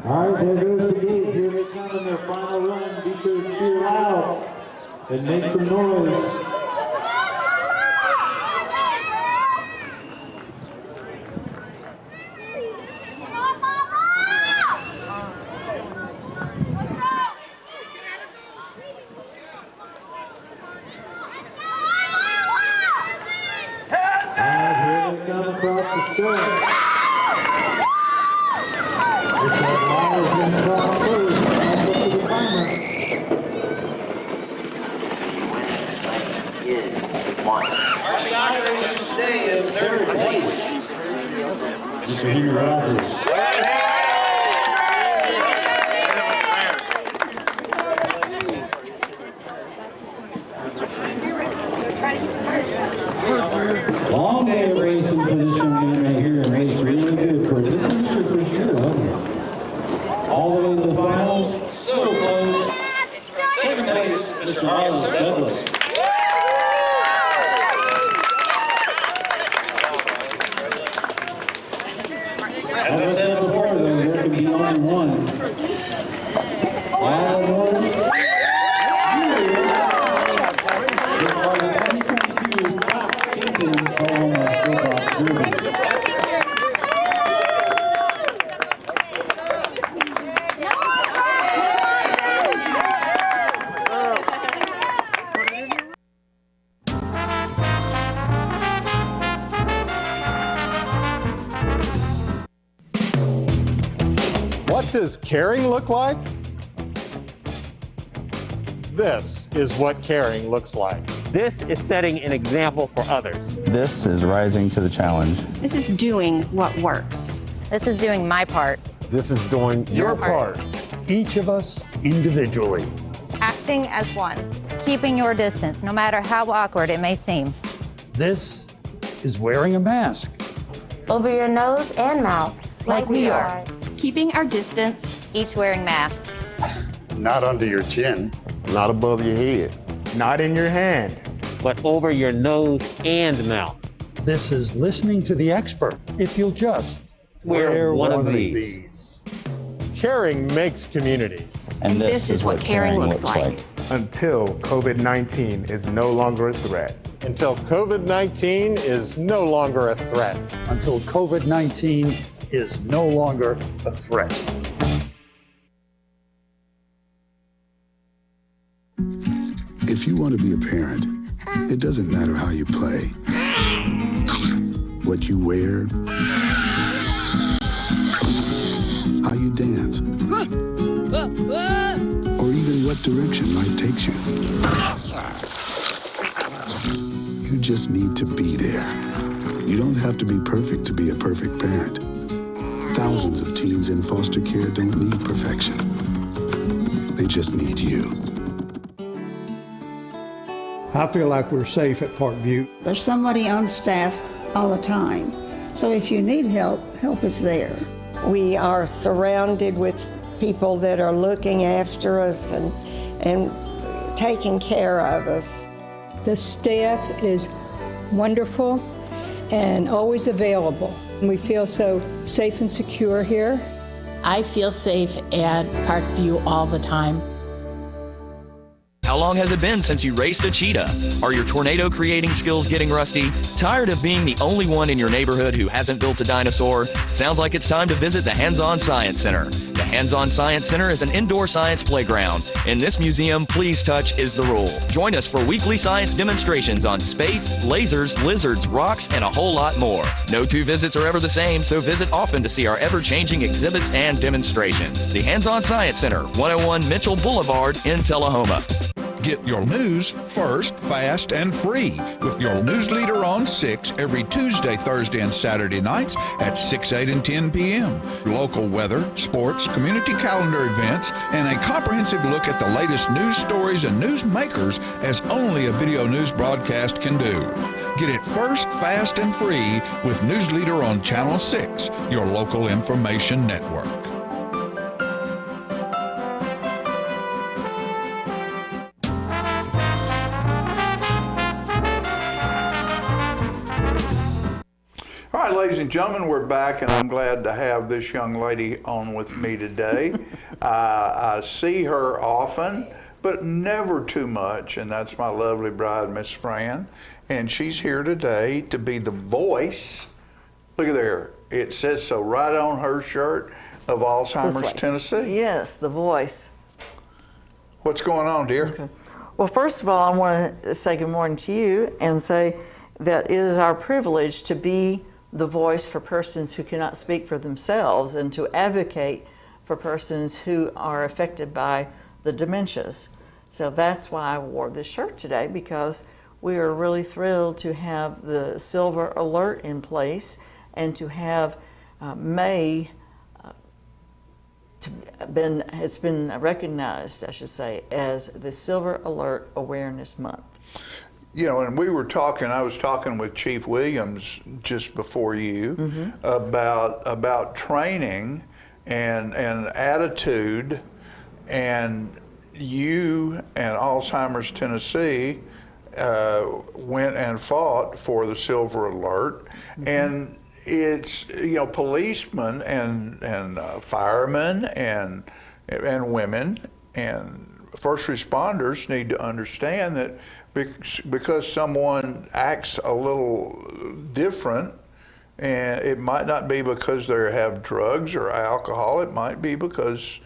All right, there goes the gate. Here they come in their final run. Be sure to cheer loud and make some noise. the score. This line has been crossed first. Up to the timer. Our stock races today in third place. Mr. Henry Rogers. Long day of racing for this young man right here, and race really good for this is your first year, all the way to the finals, so close. Second place, Mr. Miles Douglas. As I said before, though, there could be only one. What does caring look like? This is what caring looks like. This is setting an example for others. This is rising to the challenge. This is doing what works. This is doing my part. This is doing your part. Each of us individually. Acting as one. Keeping your distance, no matter how awkward it may seem. This is wearing a mask. Over your nose and mouth, like we are. Keeping our distance. Each wearing masks. Not under your chin. Not above your head. Not in your hand, but over your nose and mouth. This is listening to the expert. If you'll just Wear one of these. Caring makes community. And this is what caring looks like. Until COVID-19 is no longer a threat. Until COVID-19 is no longer a threat. Until COVID-19 is no longer a threat. If you want to be a parent, it doesn't matter how you play, what you wear, how you dance, or even what direction life takes you. You just need to be there. You don't have to be perfect to be a perfect parent. Thousands of teens in foster care don't need perfection. They just need you. I feel like we're safe at Parkview. There's somebody on staff all the time. So if you need help, help is there. We are surrounded with people that are looking after us and taking care of us. The staff is wonderful and always available. We feel so safe and secure here. I feel safe at Parkview all the time. How long has it been since you raced a cheetah? Are your tornado creating skills getting rusty? Tired of being the only one in your neighborhood who hasn't built a dinosaur? Sounds like it's time to visit the Hands-On Science Center. The Hands-On Science Center is an indoor science playground. In this museum, please touch is the rule. Join us for weekly science demonstrations on space, lasers, lizards, rocks, and a whole lot more. No two visits are ever the same, so visit often to see our ever-changing exhibits and demonstrations. The Hands-On Science Center, 101 Mitchell Boulevard in Tullahoma. Get your news first, fast, and free with your news leader on 6 every Tuesday, Thursday, and Saturday nights at 6, 8, and 10 p.m. Local weather, sports, community calendar events, and a comprehensive look at the latest news stories and news makers as only a video news broadcast can do. Get it first, fast, and free with News Leader on Channel 6, your local information network. All right, ladies and gentlemen, we're back, and I'm glad to have this young lady on with me today. I see her often, but never too much, and that's my lovely bride, Miss Fran, and she's here today to be the voice. Look at there. It says so right on her shirt of Alzheimer's Tennessee. Yes, the voice. What's going on, dear? Okay. Well, first of all, I want to say good morning to you and say that it is our privilege to be the voice for persons who cannot speak for themselves and to advocate for persons who are affected by the dementias. So that's why I wore this shirt today, because we are really thrilled to have the silver alert in place and to have May it's been recognized, I should say, as the Silver Alert Awareness Month. You know, and we were talking, I was talking with Chief Williams just before you about training and attitude, and you and Alzheimer's Tennessee went and fought for the Silver Alert, and it's, you know, policemen and firemen and women and first responders need to understand that because someone acts a little different, and it might not be because they have drugs or alcohol, it might be because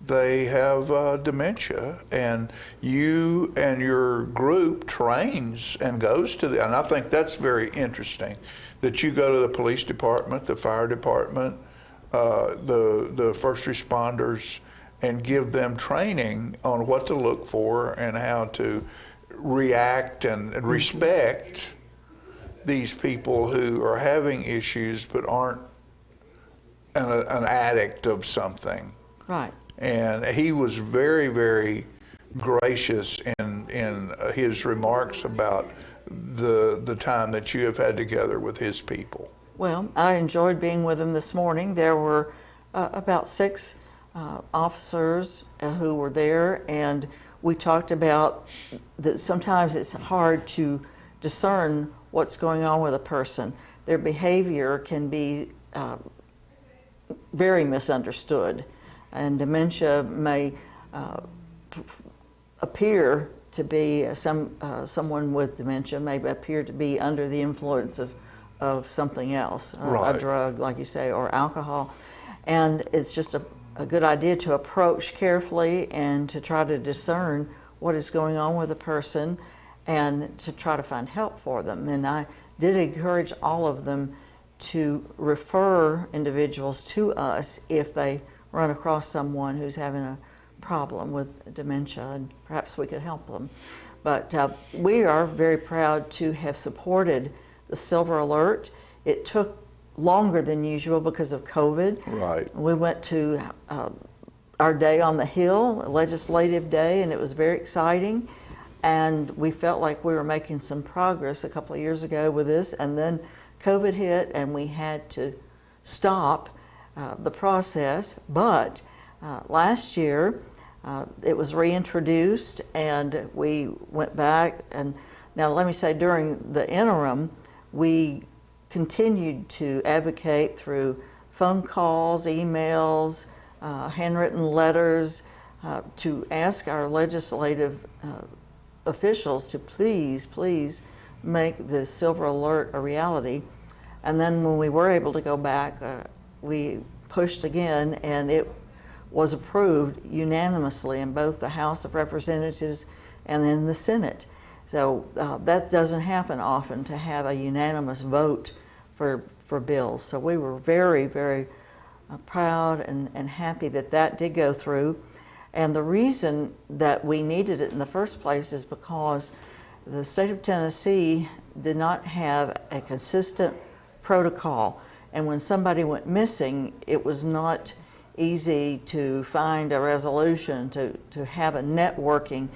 they have dementia, and you and your group trains and goes to and I think that's very interesting, that you go to the police department, the fire department, the first responders, and give them training on what to look for and how to react and respect these people who are having issues but aren't an addict of something. Right. And he was very, very gracious in his remarks about the time that you have had together with his people. Well, I enjoyed being with him this morning. There were about 6 officers who were there, and we talked about that sometimes it's hard to discern what's going on with a person. Their behavior can be very misunderstood, and dementia may appear to be someone with dementia may appear to be under the influence of something else, Right. a drug, like you say, or alcohol. And it's just a good idea to approach carefully and to try to discern what is going on with a person and to try to find help for them. And I did encourage all of them to refer individuals to us if they run across someone who's having a problem with dementia, and perhaps we could help them. But we are very proud to have supported the Silver Alert. It took longer than usual because of COVID. Right. We went to our day on the Hill, a legislative day, and it was very exciting. And we felt like we were making some progress a couple of years ago with this, and then COVID hit and we had to stop the process. But last year it was reintroduced and we went back, and now let me say, during the interim we continued to advocate through phone calls, emails, handwritten letters to ask our legislative officials to please make the Silver Alert a reality. And then when we were able to go back, we pushed again, and it was approved unanimously in both the House of Representatives and in the Senate. So that doesn't happen often, to have a unanimous vote for bills. So we were very, very proud and happy that that did go through. And the reason that we needed it in the first place is because the state of Tennessee did not have a consistent protocol. And when somebody went missing, it was not easy to find a resolution, to have a networking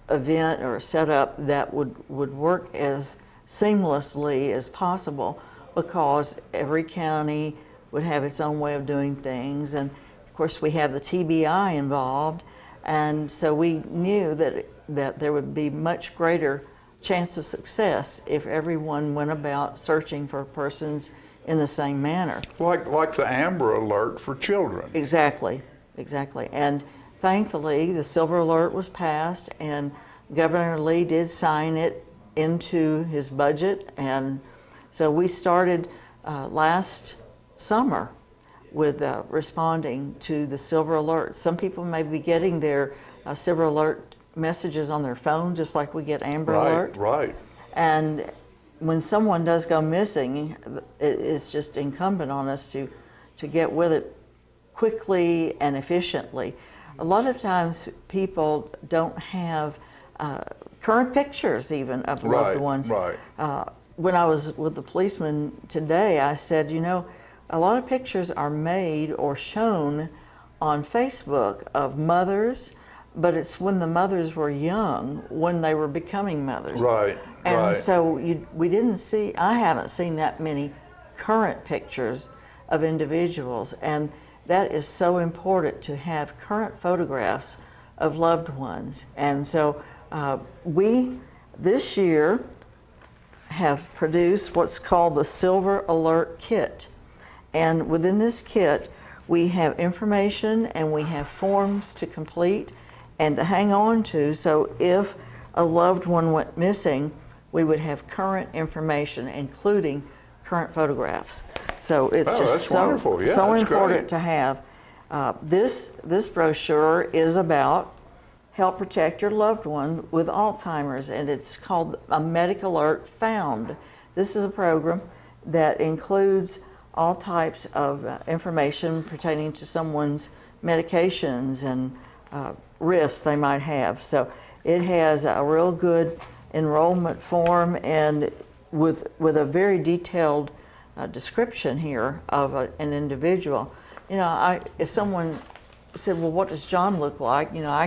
event or a setup that would work as seamlessly as possible, because every county would have its own way of doing things. And of course we have the TBI involved, and so we knew that there would be much greater chance of success if everyone went about searching for persons in the same manner. Like the Amber Alert for children. Exactly. And thankfully the Silver Alert was passed, and Governor Lee did sign it into his budget. And so we started last summer with responding to the Silver Alert. Some people may be getting their Silver Alert messages on their phone, just like we get Amber Alert. Right. And when someone does go missing, it is just incumbent on us to get with it quickly and efficiently. A lot of times people don't have current pictures even of loved ones. Right. When I was with the policeman today, I said, you know, a lot of pictures are made or shown on Facebook of mothers, but it's when the mothers were young, when they were becoming mothers. Right. And so we didn't see, I haven't seen that many current pictures of individuals, and that is so important to have current photographs of loved ones. And so we, this year, have produced what's called the Silver Alert Kit. And within this kit, we have information and we have forms to complete and to hang on to, so if a loved one went missing, we would have current information, including current photographs. So it's just so important to have. This brochure is about help protect your loved one with Alzheimer's, and it's called a Medic Alert Found. This is a program that includes all types of information pertaining to someone's medications and risks they might have. So it has a real good enrollment form, and with a very detailed description here of an individual. You know, if someone said, well, what does John look like? You know, I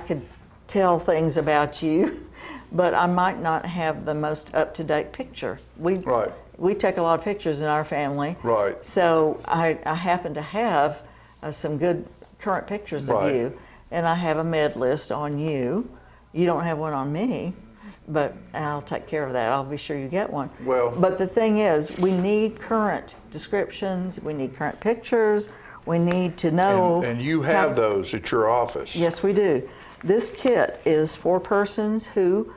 could tell things about you, but I might not have the most up-to-date picture. We take a lot of pictures in our family. Right. So I happen to have some good current pictures of you, and I have a med list on you. You don't have one on me, but I'll take care of that. I'll be sure you get one. Well, but the thing is, we need current descriptions, we need current pictures, we need to know. And you have those at your office. Yes, we do. This kit is for persons who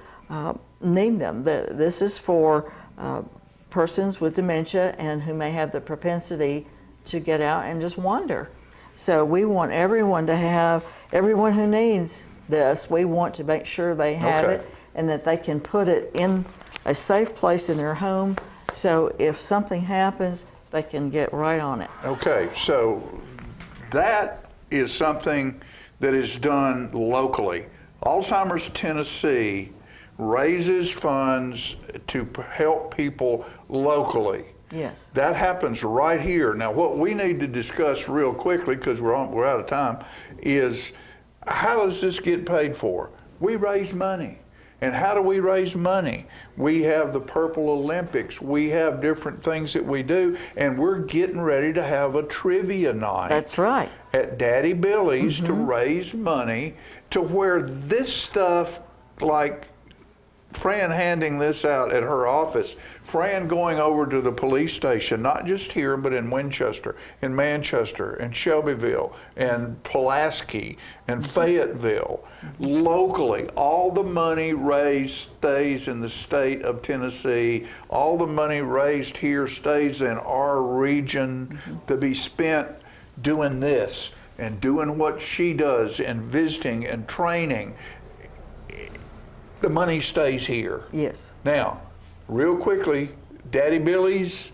need them. This is for persons with dementia and who may have the propensity to get out and just wander. So we want everyone to have, everyone who needs this, we want to make sure they have it and that they can put it in a safe place in their home, so if something happens, they can get right on it. Okay, so that is something that is done locally. Alzheimer's Tennessee raises funds to help people locally. Yes. That happens right here. Now, what we need to discuss real quickly, because we're out of time, is how does this get paid for? We raise money. And how do we raise money? We have the Purple Olympics. We have different things that we do, and we're getting ready to have a trivia night. That's right. At Daddy Billy's to raise money to where this stuff, like Fran handing this out at her office, Fran going over to the police station, not just here, but in Winchester, in Manchester, and Shelbyville, and Pulaski, and Fayetteville. Locally, all the money raised stays in the state of Tennessee. All the money raised here stays in our region to be spent doing this and doing what she does and visiting and training. The money stays here. Yes. Now, real quickly, Daddy Billy's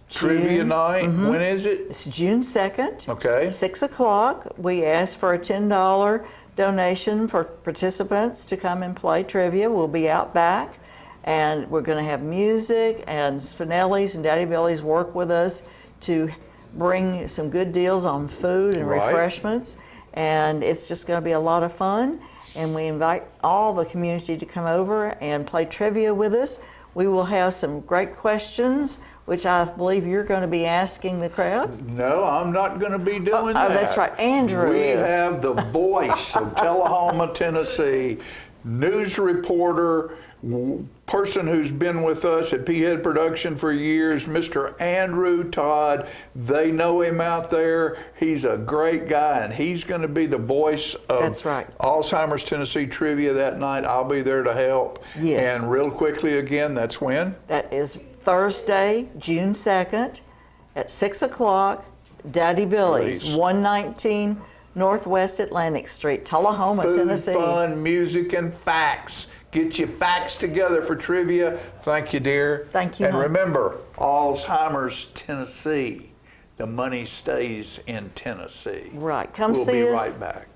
Trivia Night, when is it? It's June 2nd. Okay. 6 o'clock. We ask for a $10 donation for participants to come and play trivia. We'll be out back, and we're going to have music, and Finalists and Daddy Billy's work with us to bring some good deals on food and refreshments, and it's just going to be a lot of fun. And we invite all the community to come over and play trivia with us. We will have some great questions, which I believe you're going to be asking the crowd. No, I'm not going to be doing that. Oh, that's right. Andrew We is. have the voice of Tullahoma, Tennessee, news reporter, person who's been with us at P-Head Production for years, Mr. Andrew Todd. They know him out there. He's a great guy, and he's going to be the voice of Alzheimer's Tennessee Trivia that night. I'll be there to help. Yes. And real quickly again, that's when? That is Thursday, June 2nd at 6 o'clock, Daddy Billy's, 119 Northwest Atlantic Street, Tullahoma, Food, Tennessee. fun, music, and facts. Get your facts together for trivia. Thank you, dear. Thank you, And hon. remember, Alzheimer's, Tennessee. The money stays in Tennessee. Right. Come we'll see be us. right back.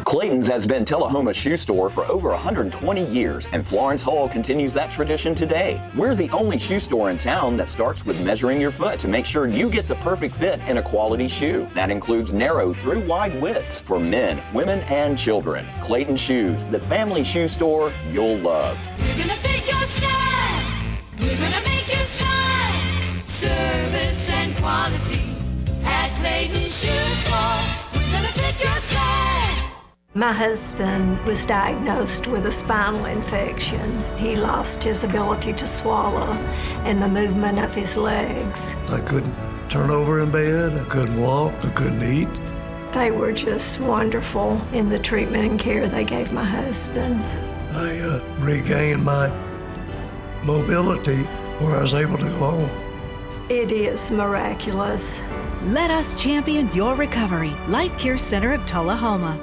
Clayton's has been Tullahoma's shoe store for over 120 years, and Florence Hall continues that tradition today. We're the only shoe store in town that starts with measuring your foot to make sure you get the perfect fit in a quality shoe. That includes narrow through wide widths for men, women, and children. Clayton Shoes, the family shoe store you'll love. We're gonna fit your style. We're gonna make you smile. Service and quality at Clayton Shoe Store. We're gonna fit your style. My husband was diagnosed with a spinal infection. He lost his ability to swallow and the movement of his legs. I couldn't turn over in bed, I couldn't walk, I couldn't eat. They were just wonderful in the treatment and care they gave my husband. I regained my mobility where I was able to go home. It is miraculous. Let us champion your recovery. Life Care Center of Tullahoma.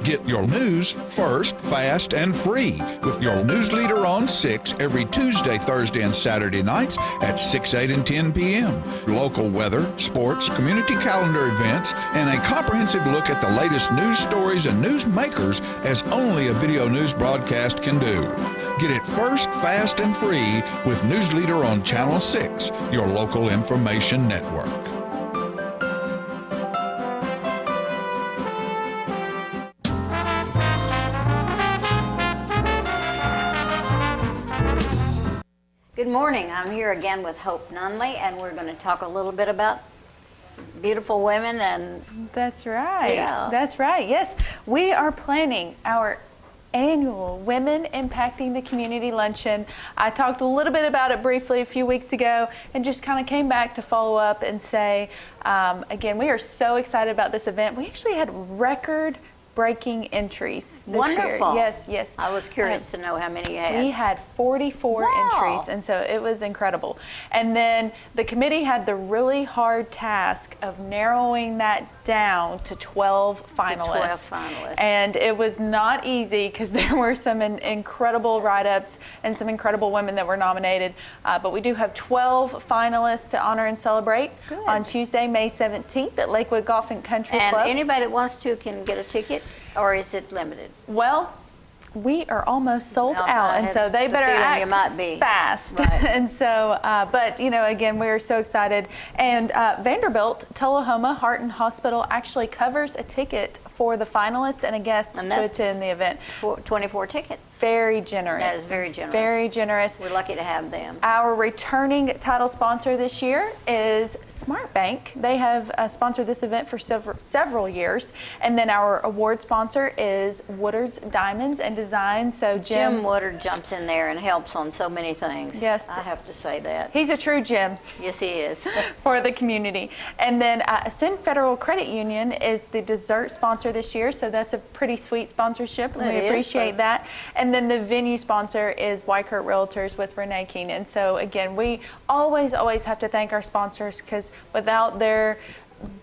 Get your news first, fast, and free with your news leader on 6 every Tuesday, Thursday, and Saturday nights at 6, 8, and 10 p.m. Local weather, sports, community calendar events, and a comprehensive look at the latest news stories and news makers as only a video news broadcast can do. Get it first, fast, and free with News Leader on Channel 6, your local information network. Good morning. I'm here again with Hope Nunley, and we're going to talk a little bit about beautiful women and... That's right. Yeah. That's right. Yes, we are planning our annual Women Impacting the Community Luncheon. I talked a little bit about it briefly a few weeks ago and just kind of came back to follow up and say, again, we are so excited about this event. We actually had record-breaking entries this Wonderful. year. Yes. I was curious to know how many you had. We had 44 entries, and so it was incredible. And then the committee had the really hard task of narrowing that down to 12 finalists. And it was not easy because there were some incredible write-ups and some incredible women that were nominated. But we do have 12 finalists to honor and celebrate on Tuesday, May 17th at Lakewood Golf and Country Club. And anybody that wants to can get a ticket, or is it limited? Well, we are almost sold out, and so they better act fast. Right. And so, but you know, again, we are so excited. And Vanderbilt Tullahoma Heart and Hospital actually covers a ticket for the finalists and a guest to attend the event. 24 tickets. Very generous. That is very generous. Very generous. We're lucky to have them. Our returning title sponsor this year is Smart Bank. They have sponsored this event for several years. And then our award sponsor is Woodard's Diamonds and Design. So Jim Woodard jumps in there and helps on so many things. Yes. I have to say that. He's a true Jim. Yes, he is. For the community. And then Ascend Federal Credit Union is the dessert sponsor this year. So that's a pretty sweet sponsorship, and we appreciate that. And then the venue sponsor is Wykert Realtors with Renee Keenan. So again, we always have to thank our sponsors, because without their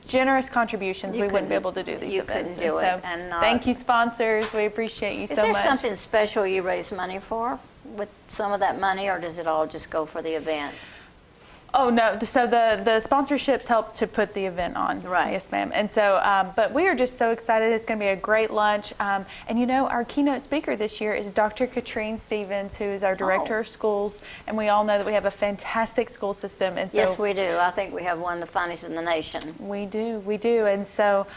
generous contributions, we wouldn't be able to do these events. You couldn't do it. And thank you, sponsors. We appreciate you so much. Is there something special you raise money for with some of that money, or does it all just go for the event? Oh, no. So the sponsorships help to put the event on. Right. Yes, ma'am. And so, but we are just so excited. It's going to be a great lunch. And you know, our keynote speaker this year is Dr. Katrine Stevens, who is our director of schools. And we all know that we have a fantastic school system. And so, yes, we do. I think we have one of the finest in the nation. We do. And so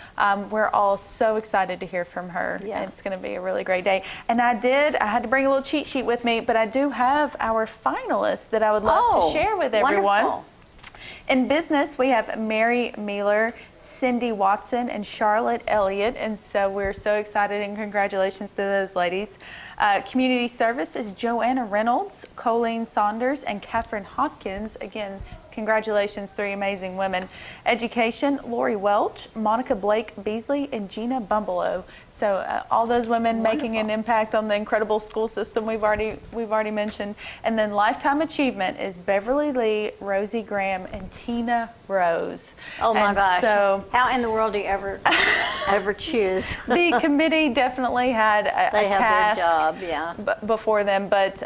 we're all so excited to hear from her. Yeah. It's going to be a really great day. And I had to bring a little cheat sheet with me, but I do have our finalists that I would love to share with everyone. Wonderful. In business, we have Mary Mealer, Cindy Watson, and Charlotte Elliott, and so we're so excited, and congratulations to those ladies. Community service is Joanna Reynolds, Colleen Saunders, and Catherine Hopkins. Again, congratulations, 3 amazing women. Education, Lori Welch, Monica Blake Beasley, and Gina Bumbleow. So all those women making an impact on the incredible school system we've already mentioned. And then Lifetime Achievement is Beverly Lee, Rosie Graham, and Tina Rose. Oh my gosh. So how in the world do you ever choose? The committee definitely had a task their job, yeah. Before them, but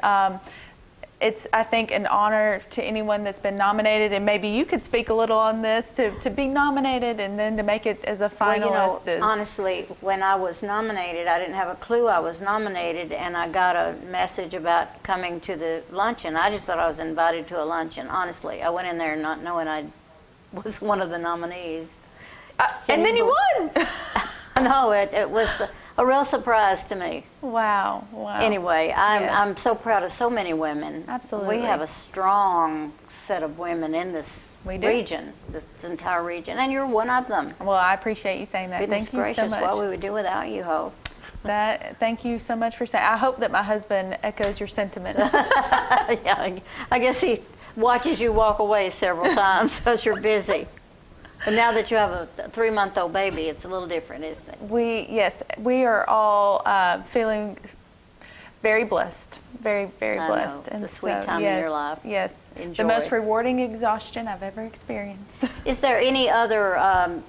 it's, I think, an honor to anyone that's been nominated, and maybe you could speak a little on this, to be nominated and then to make it as a finalist. Well, honestly, when I was nominated, I didn't have a clue I was nominated, and I got a message about coming to the luncheon. I just thought I was invited to a luncheon, honestly. I went in there not knowing I was one of the nominees. And then you won! No, it was a real surprise to me. Wow. Anyway, I'm so proud of so many women. Absolutely. We have a strong set of women in this region, this entire region, and you're one of them. Well, I appreciate you saying that. Goodness Thank you gracious, so much. what we would do without you, Hope. Thank you so much for saying. I hope that my husband echoes your sentiment. Yeah, I guess he watches you walk away several times because you're busy. But now that you have a 3-month-old baby, it's a little different, isn't it? Yes, we are all feeling very blessed, very, very blessed. It's a sweet time in your life. Yes, Enjoy. The most rewarding exhaustion I've ever experienced. Is there any other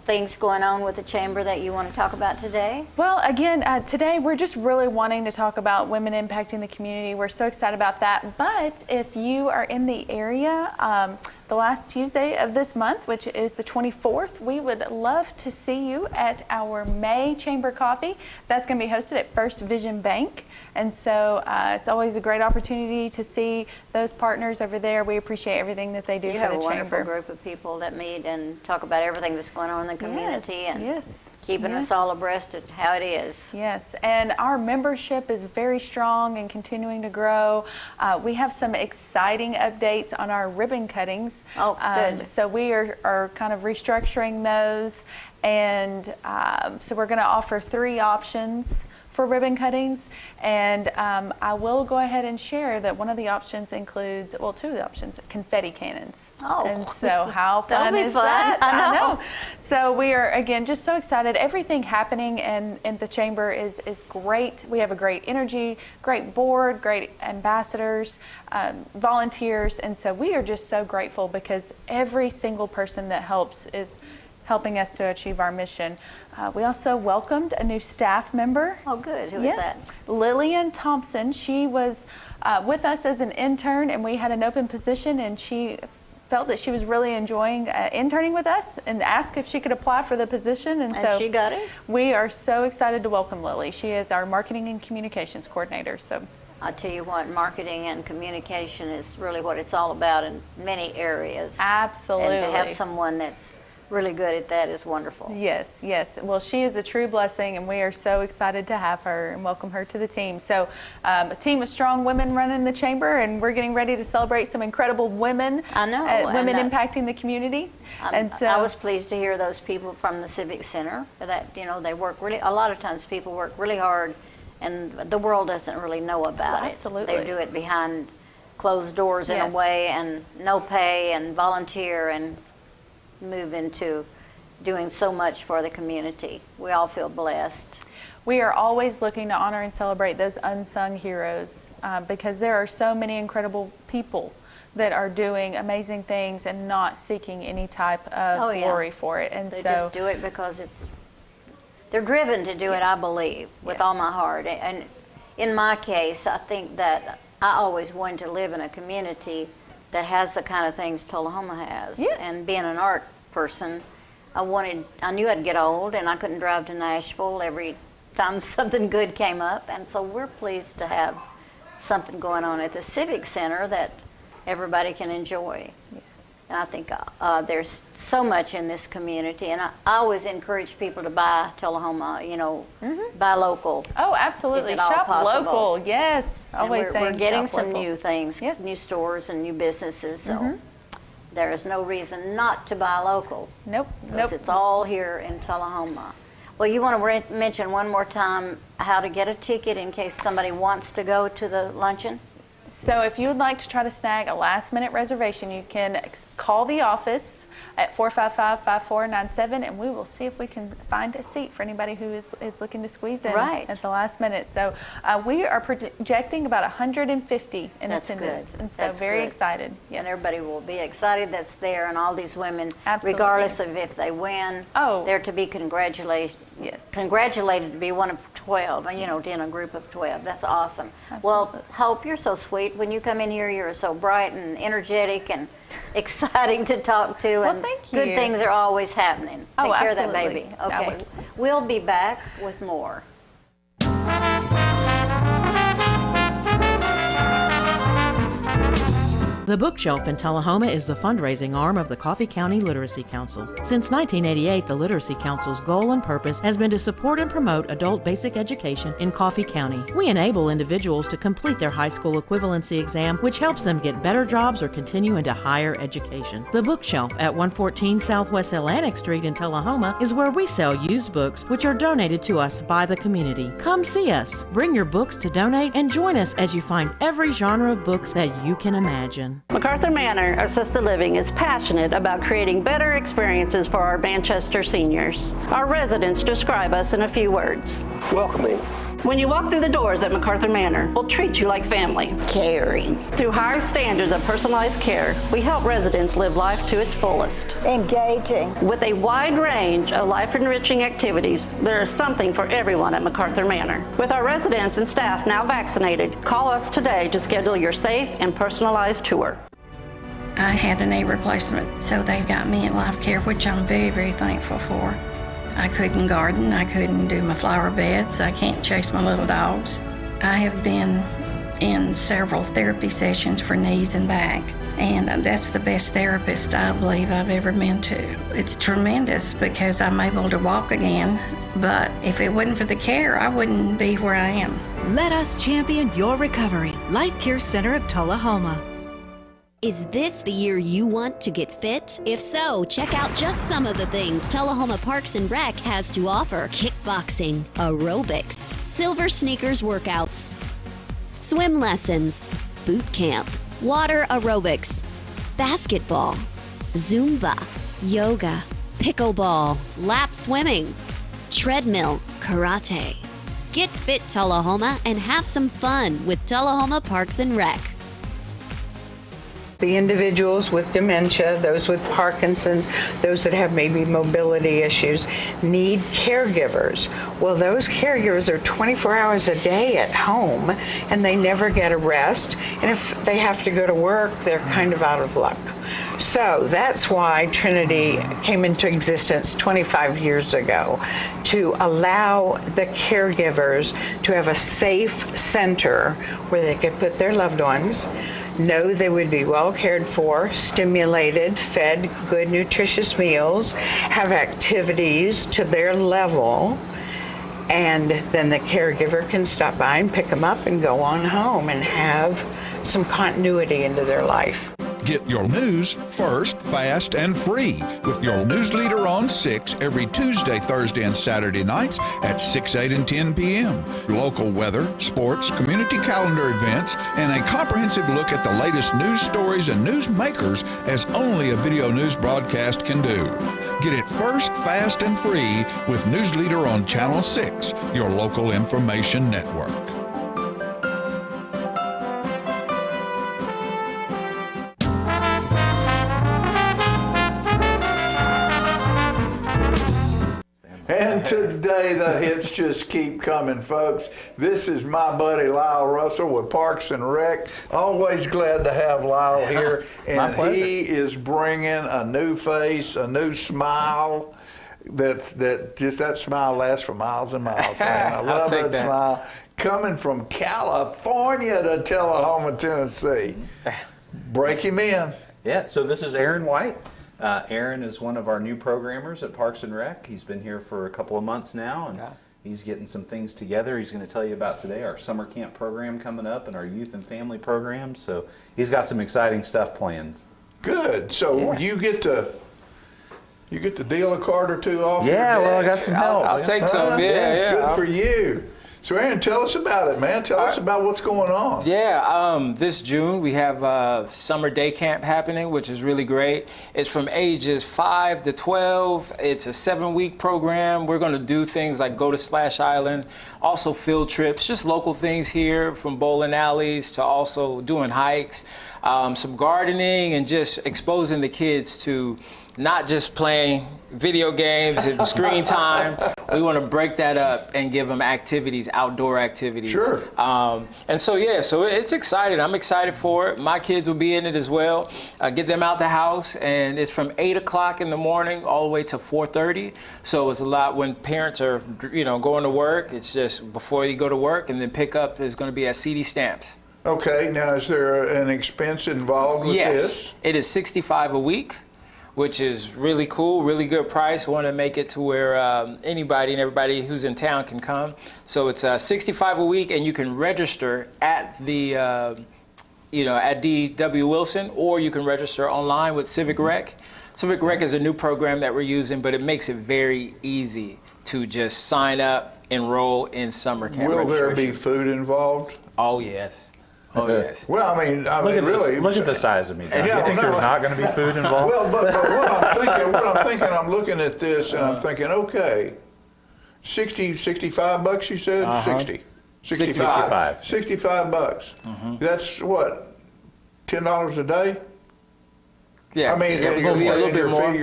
things going on with the chamber that you want to talk about today? Well, again, today we're just really wanting to talk about women impacting the community. We're so excited about that. But if you are in the area, the last Tuesday of this month, which is the 24th, we would love to see you at our May Chamber Coffee. That's going to be hosted at First Vision Bank. And so it's always a great opportunity to see those partners over there. We appreciate everything that they do for the chamber. You have a wonderful group of people that meet and talk about everything that's going on in the community and keeping us all abreast of how it is. Yes, and our membership is very strong and continuing to grow. We have some exciting updates on our ribbon cuttings. Oh, good. So we are kind of restructuring those, and so we're going to offer 3 options for ribbon cuttings, and I will go ahead and share that one of the options includes, well, 2 of the options, confetti cannons. Oh, and so how fun is that? I know. So we are, again, just so excited. Everything happening in the chamber is great. We have a great energy, great board, great ambassadors, volunteers, and so we are just so grateful because every single person that helps is helping us to achieve our mission. We also welcomed a new staff member. Oh, good. Who is that? Lillian Thompson. She was with us as an intern, and we had an open position, and she felt that she was really enjoying interning with us and asked if she could apply for the position. And so she got it? We are so excited to welcome Lily. She is our marketing and communications coordinator. So I tell you what, marketing and communication is really what it's all about in many areas. Absolutely. And to have someone that's really good at that is wonderful. Yes, yes. Well, she is a true blessing, and we are so excited to have her and welcome her to the team. So a team of strong women running the chamber, and we're getting ready to celebrate some incredible women. I know. Women impacting the community. And so I was pleased to hear those people from the Civic Center that, they work really, a lot of times people work really hard, and the world doesn't really know about it. Absolutely. They do it behind closed doors in a way, and no pay, and volunteer, and move into doing so much for the community. We all feel blessed. We are always looking to honor and celebrate those unsung heroes because there are so many incredible people that are doing amazing things and not seeking any type of glory for it. And they just do it because they're driven to do it, I believe, with all my heart. And in my case, I think that I always wanted to live in a community that has the kind of things Tullahoma has. Yes. And being an art person, I knew I'd get old and I couldn't drive to Nashville every time something good came up. And so we're pleased to have something going on at the Civic Center that everybody can enjoy. Yes. And I think there's so much in this community, and I always encourage people to buy Tullahoma, buy local. Oh, absolutely. Shop local, yes. Always saying we're getting some local. new things, new stores and new businesses, so there is no reason not to buy local. Nope. Because it's all here in Tullahoma. Well, you want to mention one more time how to get a ticket in case somebody wants to go to the luncheon? So if you would like to try to snag a last-minute reservation, you can call the office at 455-5497, and we will see if we can find a seat for anybody who is looking to squeeze in at the last minute. So we are projecting about 150 in attendance, and so very excited. Yes. And everybody will be excited that's there, and all these women, Absolutely. regardless of if they win, they're to be congratulated to be one of 12, in a group of 12. That's awesome. Absolutely. Well, Hope, you're so sweet. When you come in here, you're so bright and energetic and exciting to talk to. Well, and thank you. Good things are always happening. Take care of that absolutely. baby. Okay. We'll be back with more. The Bookshelf in Tullahoma is the fundraising arm of the Coffee County Literacy Council. Since 1988, the Literacy Council's goal and purpose has been to support and promote adult basic education in Coffee County. We enable individuals to complete their high school equivalency exam, which helps them get better jobs or continue into higher education. The Bookshelf at 114 Southwest Atlantic Street in Tullahoma is where we sell used books, which are donated to us by the community. Come see us, bring your books to donate, and join us as you find every genre of books that you can imagine. MacArthur Manor Assisted Living is passionate about creating better experiences for our Manchester seniors. Our residents describe us in a few words. Welcoming. When you walk through the doors at MacArthur Manor, we'll treat you like family. Caring. Through high standards of personalized care, we help residents live life to its fullest. Engaging. With a wide range of life-enriching activities, there is something for everyone at MacArthur Manor. With our residents and staff now vaccinated, call us today to schedule your safe and personalized tour. I had a knee replacement, so they've got me in life care, which I'm very, very thankful for. I couldn't garden, I couldn't do my flower beds, I can't chase my little dogs. I have been in several therapy sessions for knees and back, and that's the best therapist I believe I've ever been to. It's tremendous because I'm able to walk again, but if it wasn't for the care, I wouldn't be where I am. Let us champion your recovery. Life Care Center of Tullahoma. Is this the year you want to get fit? If so, check out just some of the things Tullahoma Parks and Rec has to offer. Kickboxing, aerobics, silver sneakers workouts, swim lessons, boot camp, water aerobics, basketball, Zumba, yoga, pickleball, lap swimming, treadmill, karate. Get fit, Tullahoma, and have some fun with Tullahoma Parks and Rec. The individuals with dementia, those with Parkinson's, those that have maybe mobility issues, need caregivers. Well, those caregivers are 24 hours a day at home, and they never get a rest. And if they have to go to work, they're kind of out of luck. So that's why Trinity came into existence 25 years ago, to allow the caregivers to have a safe center where they could put their loved ones, know they would be well cared for, stimulated, fed good, nutritious meals, have activities to their level, and then the caregiver can stop by and pick them up and go on home and have some continuity into their life. Get your news first, fast, and free with your news leader on 6 every Tuesday, Thursday, and Saturday nights at 6, 8, and 10 p.m. Local weather, sports, community calendar events, and a comprehensive look at the latest news stories and news makers as only a video news broadcast can do. Get it first, fast, and free with News Leader on Channel 6, your local information network. And today the hits just keep coming, folks. This is my buddy Lyle Russell with Parks and Rec. Always glad to have Lyle here. And he is bringing a new face, a new smile. That smile lasts for miles and miles. Man. I love that smile. Coming from California to Tullahoma, Tennessee. Break him in. Yeah, so this is Aaron White. Aaron is one of our new programmers at Parks and Rec. He's been here for a couple of months now, and he's getting some things together. He's going to tell you about today our summer camp program coming up and our youth and family programs. So he's got some exciting stuff planned. Good. So you get to deal a card or two off. Yeah, your well, I deck. got some help. I'll take some. Yeah. Good for you. So Aaron, tell us about it, man. Tell us about what's going on. Yeah, this June we have summer day camp happening, which is really great. It's from ages 5 to 12. It's a 7-week program. We're going to do things like go to Splash Island, also field trips, just local things here, from bowling alleys to also doing hikes, some gardening, and just exposing the kids to not just playing video games and screen time. We want to break that up and give them activities, outdoor activities. Sure. And so it's exciting. I'm excited for it. My kids will be in it as well. Get them out the house, and it's from 8 o'clock in the morning all the way to 4:30. So it's a lot when parents are, going to work. It's just before you go to work, and then pickup is going to be at CD Stamps. Okay. Now, is there an expense involved with this? Yes. It is $65 a week, which is really cool, really good price. We want to make it to where anybody and everybody who's in town can come. So it's $65 a week, and you can register at the, at D.W. Wilson, or you can register online with Civic Rec. Civic Rec is a new program that we're using, but it makes it very easy to just sign up, enroll in summer camp Will there registration. be food involved? Oh, yes. Oh, yes. Well, I mean, really. Look at the size of me. Don't Yeah, you think no. there's not going to be food involved? Well, but what I'm thinking, I'm looking at this and I'm thinking, okay, 65 bucks, you said? 60. 65. $65. That's what, $10 a day? Yeah. I mean, yeah, we're gonna be a little bit more.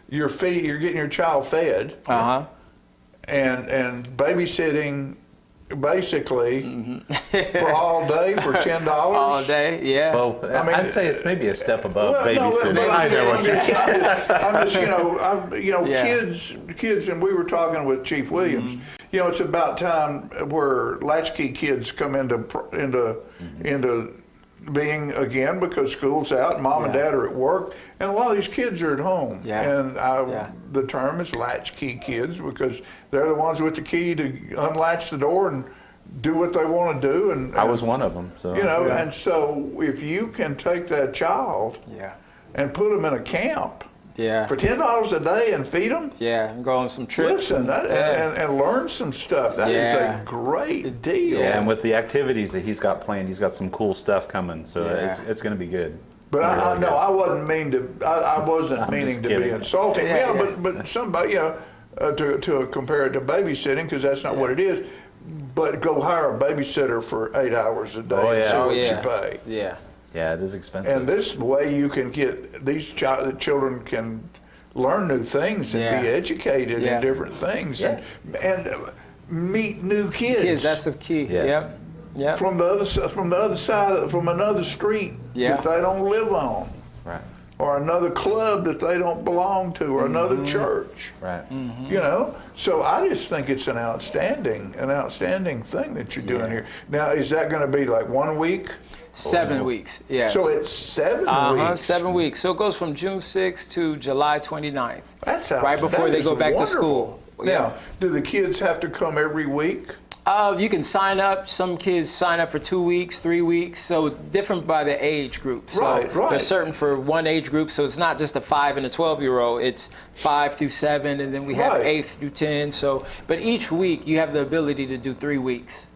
You're getting your child fed. And babysitting, basically, for all day for $10. All day, yeah. Well, I'd say it's maybe a step above babysitting. I know what you're Yeah. kids, and we were talking with Chief Williams. It's about time where latchkey kids come into being again, because school's out, mom and dad are at work, and a lot of these kids are at home. And the term is latchkey kids, because they're the ones with the key to unlatch the door and do what they want to do. And I was one of them. So and so if you can take that child and put them in a camp for $10 a day and feed them, and go on some trips, listen, and learn some stuff. That is a great deal. Yeah, and with the activities that he's got planned, he's got some cool stuff coming. So it's going to be good. But I know I wasn't meaning to be insulting. Yeah, but somebody, to compare it to babysitting, because that's not what it is. But go hire a babysitter for 8 hours a day and see what you pay. Yeah, it is expensive. And this way you can get these children can learn new things and be educated in different things and meet new kids. That's the key. Yep. From another side, from another street that they don't live on, right? Or another club that they don't belong to, or another church, right? So I just think it's an outstanding thing that you're doing here. Now, is that going to be like 1 week? 7 weeks, yes. So it's 7 weeks? 7 weeks. So it goes from June 6th to July 29th. That sounds right before they go back wonderful. to school. Now, do the kids have to come every week? You can sign up. Some kids sign up for 2 weeks, 3 weeks. So different by the age group. So right. There's certain for one age group. So it's not just a 5 and a 12-year-old. It's 5 through 7, and then we have 8 through 10. So, but each week you have the ability to do 3 weeks.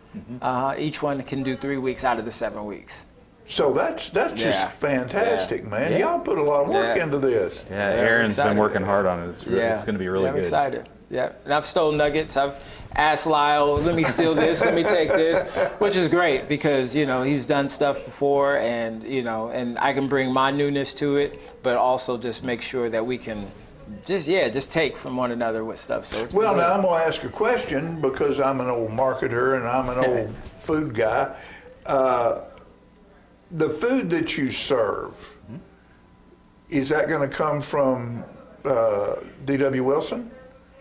Each one can do 3 weeks out of the 7 weeks. So that's just fantastic, man. Y'all put a lot of work into this. Yeah, Aaron's been working hard on it. It's going to be really I'm good. excited. Yeah, and I've stolen nuggets. I've asked Lyle, let me steal this, let me take this, which is great because, he's done stuff before and, and I can bring my newness to it, but also just make sure that we can just take from one another with stuff. So it's now I'm going to ask a question because I'm an old marketer and I'm an old food guy. The food that you serve, is that going to come from D.W. Wilson?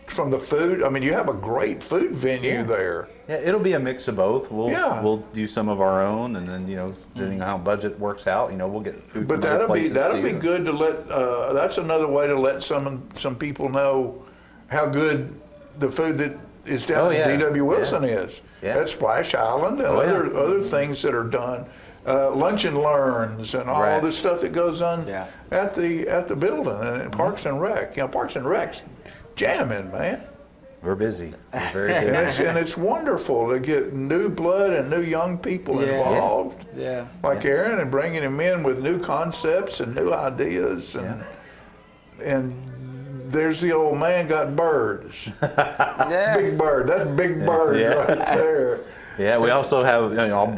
From the food? I mean, you have a great food venue there. Yeah, it'll be a mix of both. We'll do some of our own, and then depending on how budget works out, we'll get food. But from that'll be too. good to let. That's another way to let some people know how good the food that is down at D.W. Wilson is. At Splash Island and other things that are done. Lunch and Learns and all this stuff that goes on at the building and Parks and Rec. Parks and Rec's jamming, man. We're busy. We're very busy. and it's wonderful to get new blood and new young people involved. Yeah. Like Aaron, and bringing him in with new concepts and new ideas. And there's the old man got birds. Big Bird. That's Big Bird right there. Yeah, we also have, I'll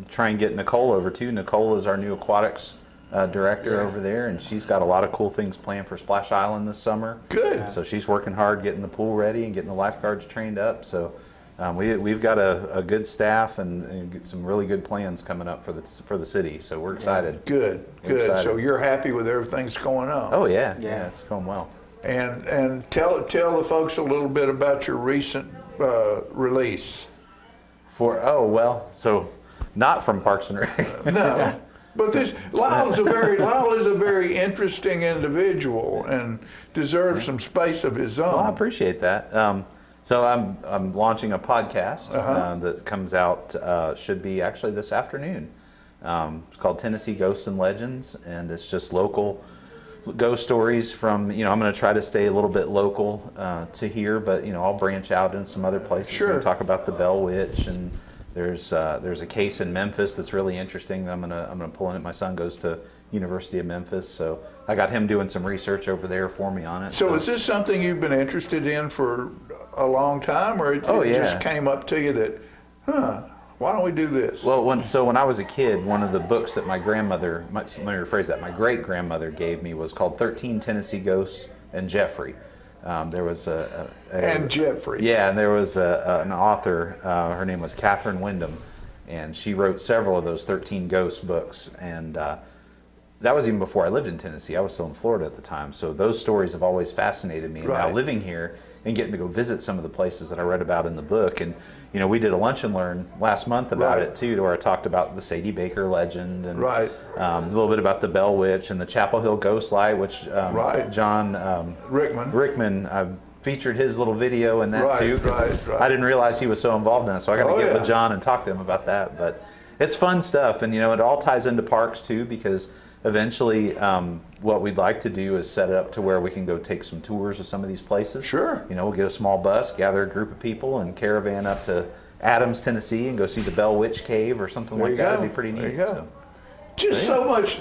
try and get Nicole over too. Nicole is our new aquatics director over there, and she's got a lot of cool things planned for Splash Island this summer. Good. So she's working hard getting the pool ready and getting the lifeguards trained up. So we've got a good staff and get some really good plans coming up for the city. So we're excited. Good. Excited. So you're happy with everything that's going on? Oh yeah, it's going well. And tell the folks a little bit about your recent release. So not from Parks and Rec. No. But Lyle is a very interesting individual and deserves some space of his own. Well, I appreciate that. So I'm launching a podcast that comes out, should be actually this afternoon. It's called Tennessee Ghosts and Legends, and it's just local ghost stories from, I'm going to try to stay a little bit local to here, but I'll branch out in some other places. Sure. We're going to talk about the Bell Witch, and there's a case in Memphis that's really interesting. I'm gonna pull in it. My son goes to University of Memphis, so I got him doing some research over there for me on it. So is this something you've been interested in for a long time, or it just came up to you that, why don't we do this? Well, when I was a kid, one of the books that my grandmother, my great grandmother gave me was called 13 Tennessee Ghosts and Jeffrey. There was and Jeffrey. Yeah, and there was an author. Her name was Catherine Wyndham, and she wrote several of those 13 ghost books. And that was even before I lived in Tennessee. I was still in Florida at the time. So those stories have always fascinated me. And now living here and getting to go visit some of the places that I read about in the book, and we did a Lunch and Learn last month about it too, where I talked about the Sadie Baker legend and a little bit about the Bell Witch and the Chapel Hill Ghost Light, which John Rickman featured his little video in that too. I didn't realize he was so involved in it, so I got to get with John and talk to him about that. But it's fun stuff, and it all ties into parks too, because eventually what we'd like to do is set it up to where we can go take some tours of some of these places. Sure. We'll get a small bus, gather a group of people, and caravan up to Adams, Tennessee, and go see the Bell Witch Cave or something like that. It'd be pretty neat. Just so much,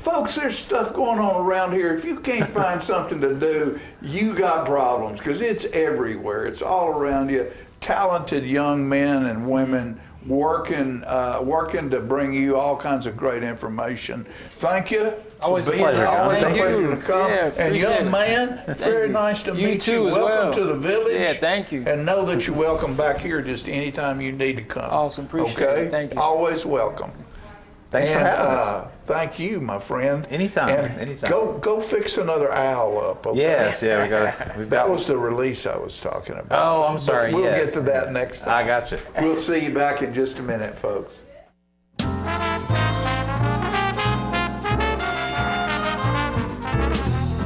folks, there's stuff going on around here. If you can't find something to do, you got problems, because it's everywhere. It's all around you. Talented young men and women working to bring you all kinds of great information. Thank you. Always a pleasure. Always a pleasure to come. Yeah, and young man, very nice to meet you. Welcome to the village. Yeah, thank you. And know that you're welcome back here just anytime you need to come. Awesome, appreciate it. Thank you. Always welcome. Thanks for having us. Thank you, my friend. Anytime. Go fix another owl up. Okay? Yes, That was the release I was talking about. Oh, I'm sorry. But we'll get to that next time. I got you. We'll see you back in just a minute, folks.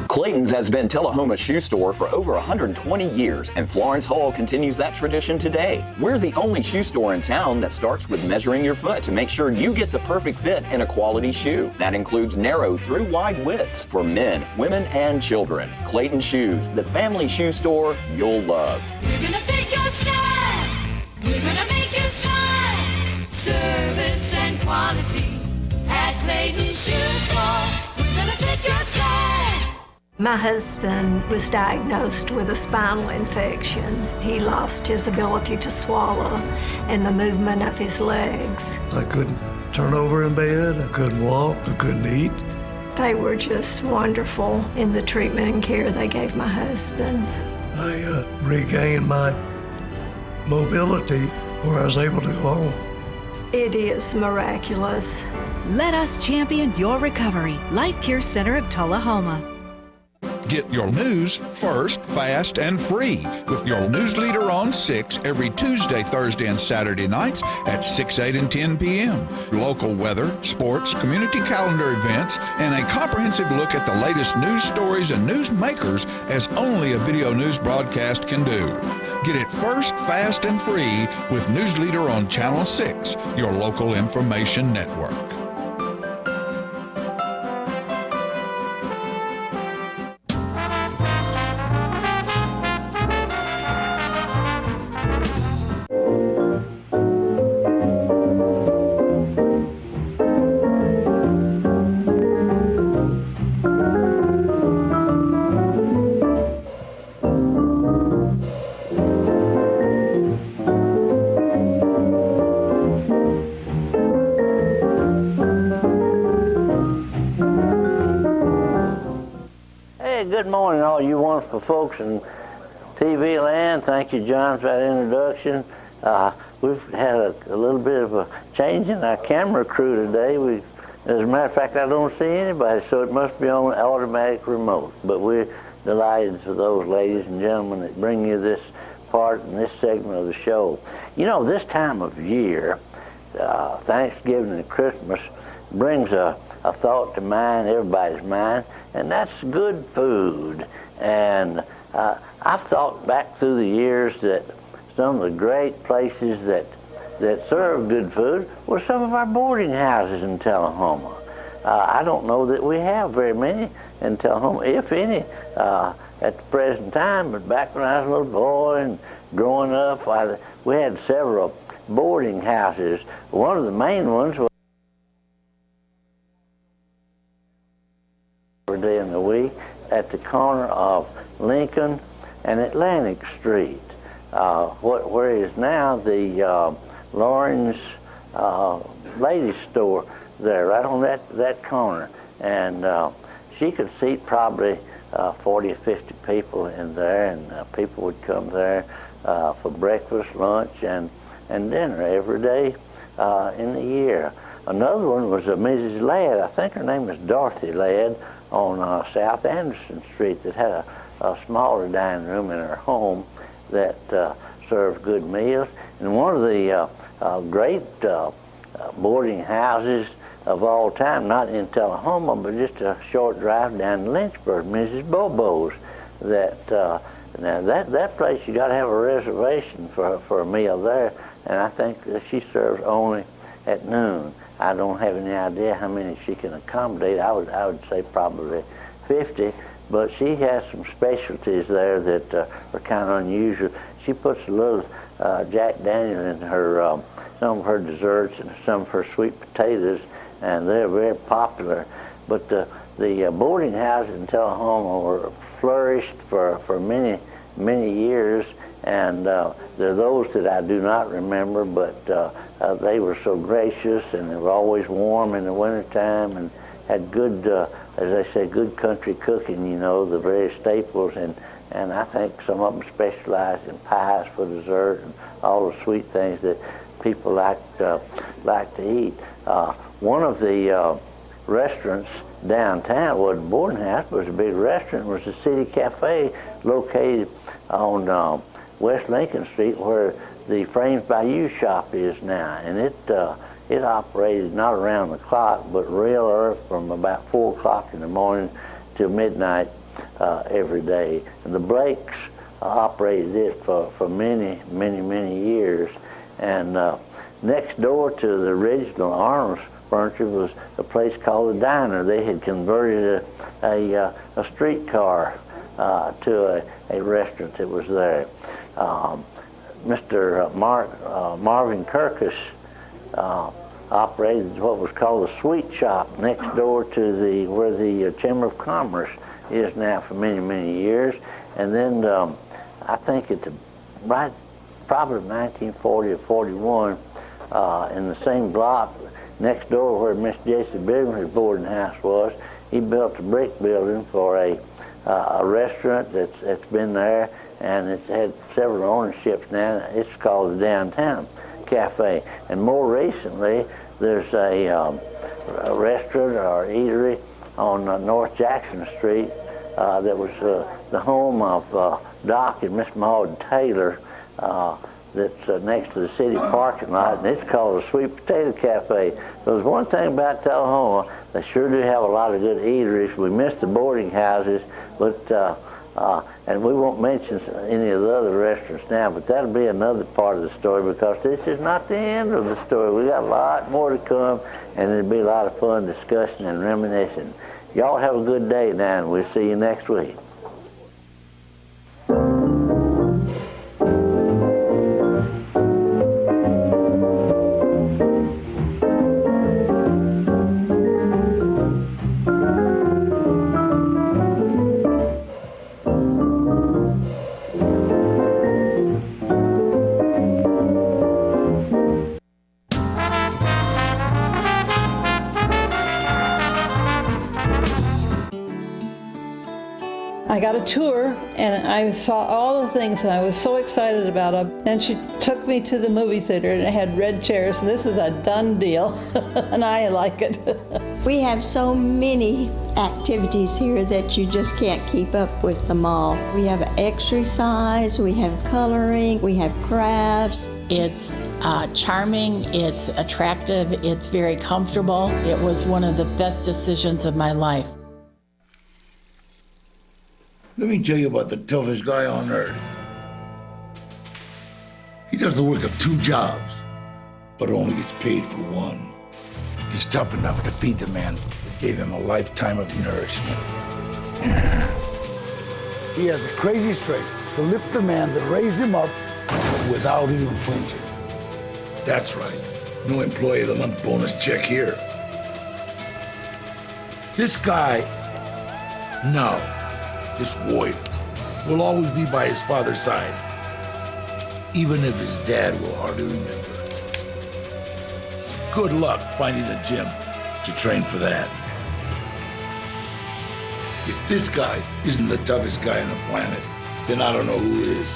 Clayton's has been Tullahoma's shoe store for over 120 years, and Florence Hall continues that tradition today. We're the only shoe store in town that starts with measuring your foot to make sure you get the perfect fit in a quality shoe. That includes narrow through wide widths for men, women, and children. Clayton Shoes, the family shoe store you'll love. We're gonna fit your style. We're gonna make you smile. Service and quality at Clayton Shoe Store. We're gonna fit your style. My husband was diagnosed with a spinal infection. He lost his ability to swallow and the movement of his legs. I couldn't turn over in bed, I couldn't walk, I couldn't eat. They were just wonderful in the treatment and care they gave my husband. I regained my mobility where I was able to go home. It is miraculous. Let us champion your recovery. Life Care Center of Tullahoma. Get your news first, fast, and free with your news leader on 6 every Tuesday, Thursday, and Saturday nights at 6, 8, and 10 p.m. Local weather, sports, community calendar events, and a comprehensive look at the latest news stories and news makers as only a video news broadcast can do. Get it first, fast, and free with News Leader on Channel 6, your local information network. Good morning, all you wonderful folks in TV land. Thank you, John, for that introduction. We've had a little bit of a change in our camera crew today. As a matter of fact, I don't see anybody, so it must be on automatic remote. But we're delighted for those ladies and gentlemen that bring you this part and this segment of the show. You know, this time of year, Thanksgiving and Christmas brings a thought to mind, everybody's mind, and that's good food. And I've thought back through the years that some of the great places that serve good food were some of our boarding houses in Tullahoma. I don't know that we have very many in Tullahoma, if any, at the present time, but back when I was a little boy and growing up, we had several boarding houses. One of the main ones was every day in the week at the corner of Lincoln and Atlantic Street, where is now the Lauren's ladies store there, right on that corner. And she could seat probably 40 or 50 people in there, and people would come there for breakfast, lunch, and dinner every day in the year. Another one was a Mrs. Ladd. I think her name was Dorothy Ladd on South Anderson Street, that had a smaller dining room in her home that served good meals. And one of the great boarding houses of all time, not in Tullahoma, but just a short drive down to Lynchburg, Mrs. Bobo's. Now that place, you got to have a reservation for a meal there, and I think that she serves only at noon. I don't have any idea how many she can accommodate. I would say probably 50, but she has some specialties there that are kind of unusual. She puts a little Jack Daniel in her some of her desserts and some of her sweet potatoes, and they're very popular. But the boarding houses in Tullahoma were flourished for many, many years, and there are those that I do not remember, but they were so gracious, and they were always warm in the wintertime, and had good, as they say, good country cooking, you know, the various staples, and I think some of them specialized in pies for dessert and all the sweet things that people like to eat. One of the restaurants downtown, was a boarding house, was a big restaurant, was the City Cafe, located on West Lincoln Street, where the Frames by You shop is now. And it operated not around the clock, but real early, from about 4 o'clock in the morning till midnight every day. And the Blakes operated it for many, many, many years. And next door to the original Arnold's Furniture was a place called the Diner. They had converted a streetcar to a restaurant that was there. Mr. Marvin Kirkus operated what was called the Sweet Shop next door to where the Chamber of Commerce is now for many, many years. And then I think probably 1940 or 41, in the same block next door where Miss Jessie Bigham's boarding house was, he built a brick building for a restaurant that's been there, and it's had several ownerships now. It's called the Downtown Cafe. And more recently, there's a restaurant or eatery on North Jackson Street that was the home of Doc and Miss Maud Taylor, that's next to the city parking lot, and it's called the Sweet Potato Cafe. There's one thing about Tullahoma, they sure do have a lot of good eateries. We miss the boarding houses, but and we won't mention any of the other restaurants now, but that'll be another part of the story, because this is not the end of the story. We got a lot more to come, and it'll be a lot of fun discussion and reminiscing. Y'all have a good day now, and we'll see you next week. I got a tour and I saw all the things and I was so excited about them. Then she took me to the movie theater and it had red chairs. So this is a done deal and I like it. We have so many activities here that you just can't keep up with them all. We have exercise, we have coloring, we have crafts. It's charming, it's attractive, it's very comfortable. It was one of the best decisions of my life. Let me tell you about the toughest guy on earth. He does the work of 2 jobs, but only gets paid for one. He's tough enough to feed the man that gave him a lifetime of nourishment. He has the crazy strength to lift the man that raised him up without even flinching. That's right, no employee of the month bonus check here. This guy, no, this warrior, will always be by his father's side, even if his dad will hardly remember. Good luck finding a gym to train for that. If this guy isn't the toughest guy on the planet, then I don't know who is.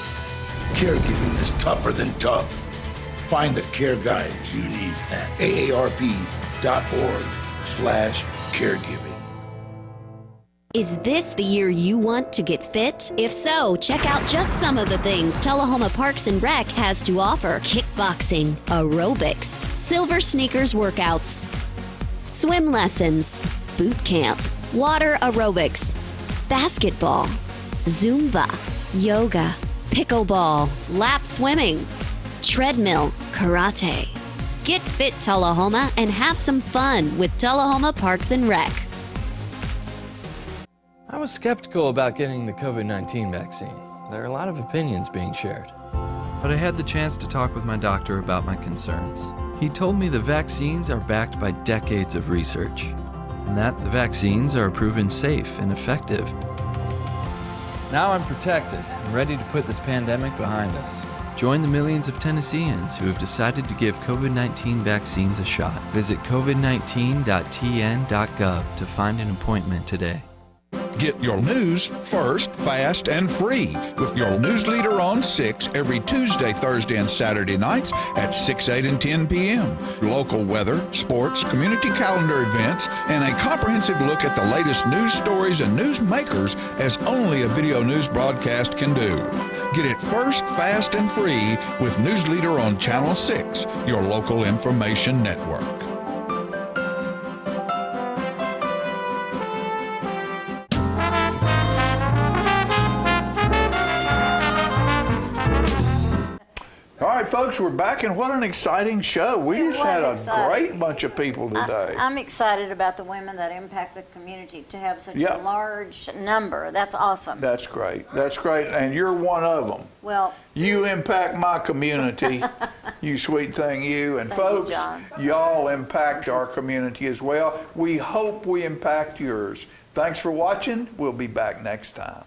Caregiving is tougher than tough. Find the care guides you need at aarp.org/caregiving. Is this the year you want to get fit? If so, check out just some of the things Tullahoma Parks and Rec has to offer. Kickboxing, aerobics, silver sneakers workouts, swim lessons, boot camp, water aerobics, basketball, Zumba, yoga, pickleball, lap swimming, treadmill, karate. Get fit, Tullahoma, and have some fun with Tullahoma Parks and Rec. I was skeptical about getting the COVID-19 vaccine. There are a lot of opinions being shared. But I had the chance to talk with my doctor about my concerns. He told me the vaccines are backed by decades of research, and that the vaccines are proven safe and effective. Now I'm protected and ready to put this pandemic behind us. Join the millions of Tennesseans who have decided to give COVID-19 vaccines a shot. Visit covid19.tn.gov to find an appointment today. Get your news first, fast, and free with your news leader on 6 every Tuesday, Thursday, and Saturday nights at 6, 8, and 10 p.m. Local weather, sports, community calendar events, and a comprehensive look at the latest news stories and news makers as only a video news broadcast can do. Get it first, fast, and free with News Leader on Channel 6, your local information network. All right, folks, we're back, and what an exciting show. We just had a great bunch of people today. I'm excited about the women that impact the community to have such a large number. That's awesome. That's great. That's great, and you're one of them. Well, you impact my community, you sweet thing, you. And folks, y'all impact our community as well. We hope we impact yours. Thanks for watching. We'll be back next time.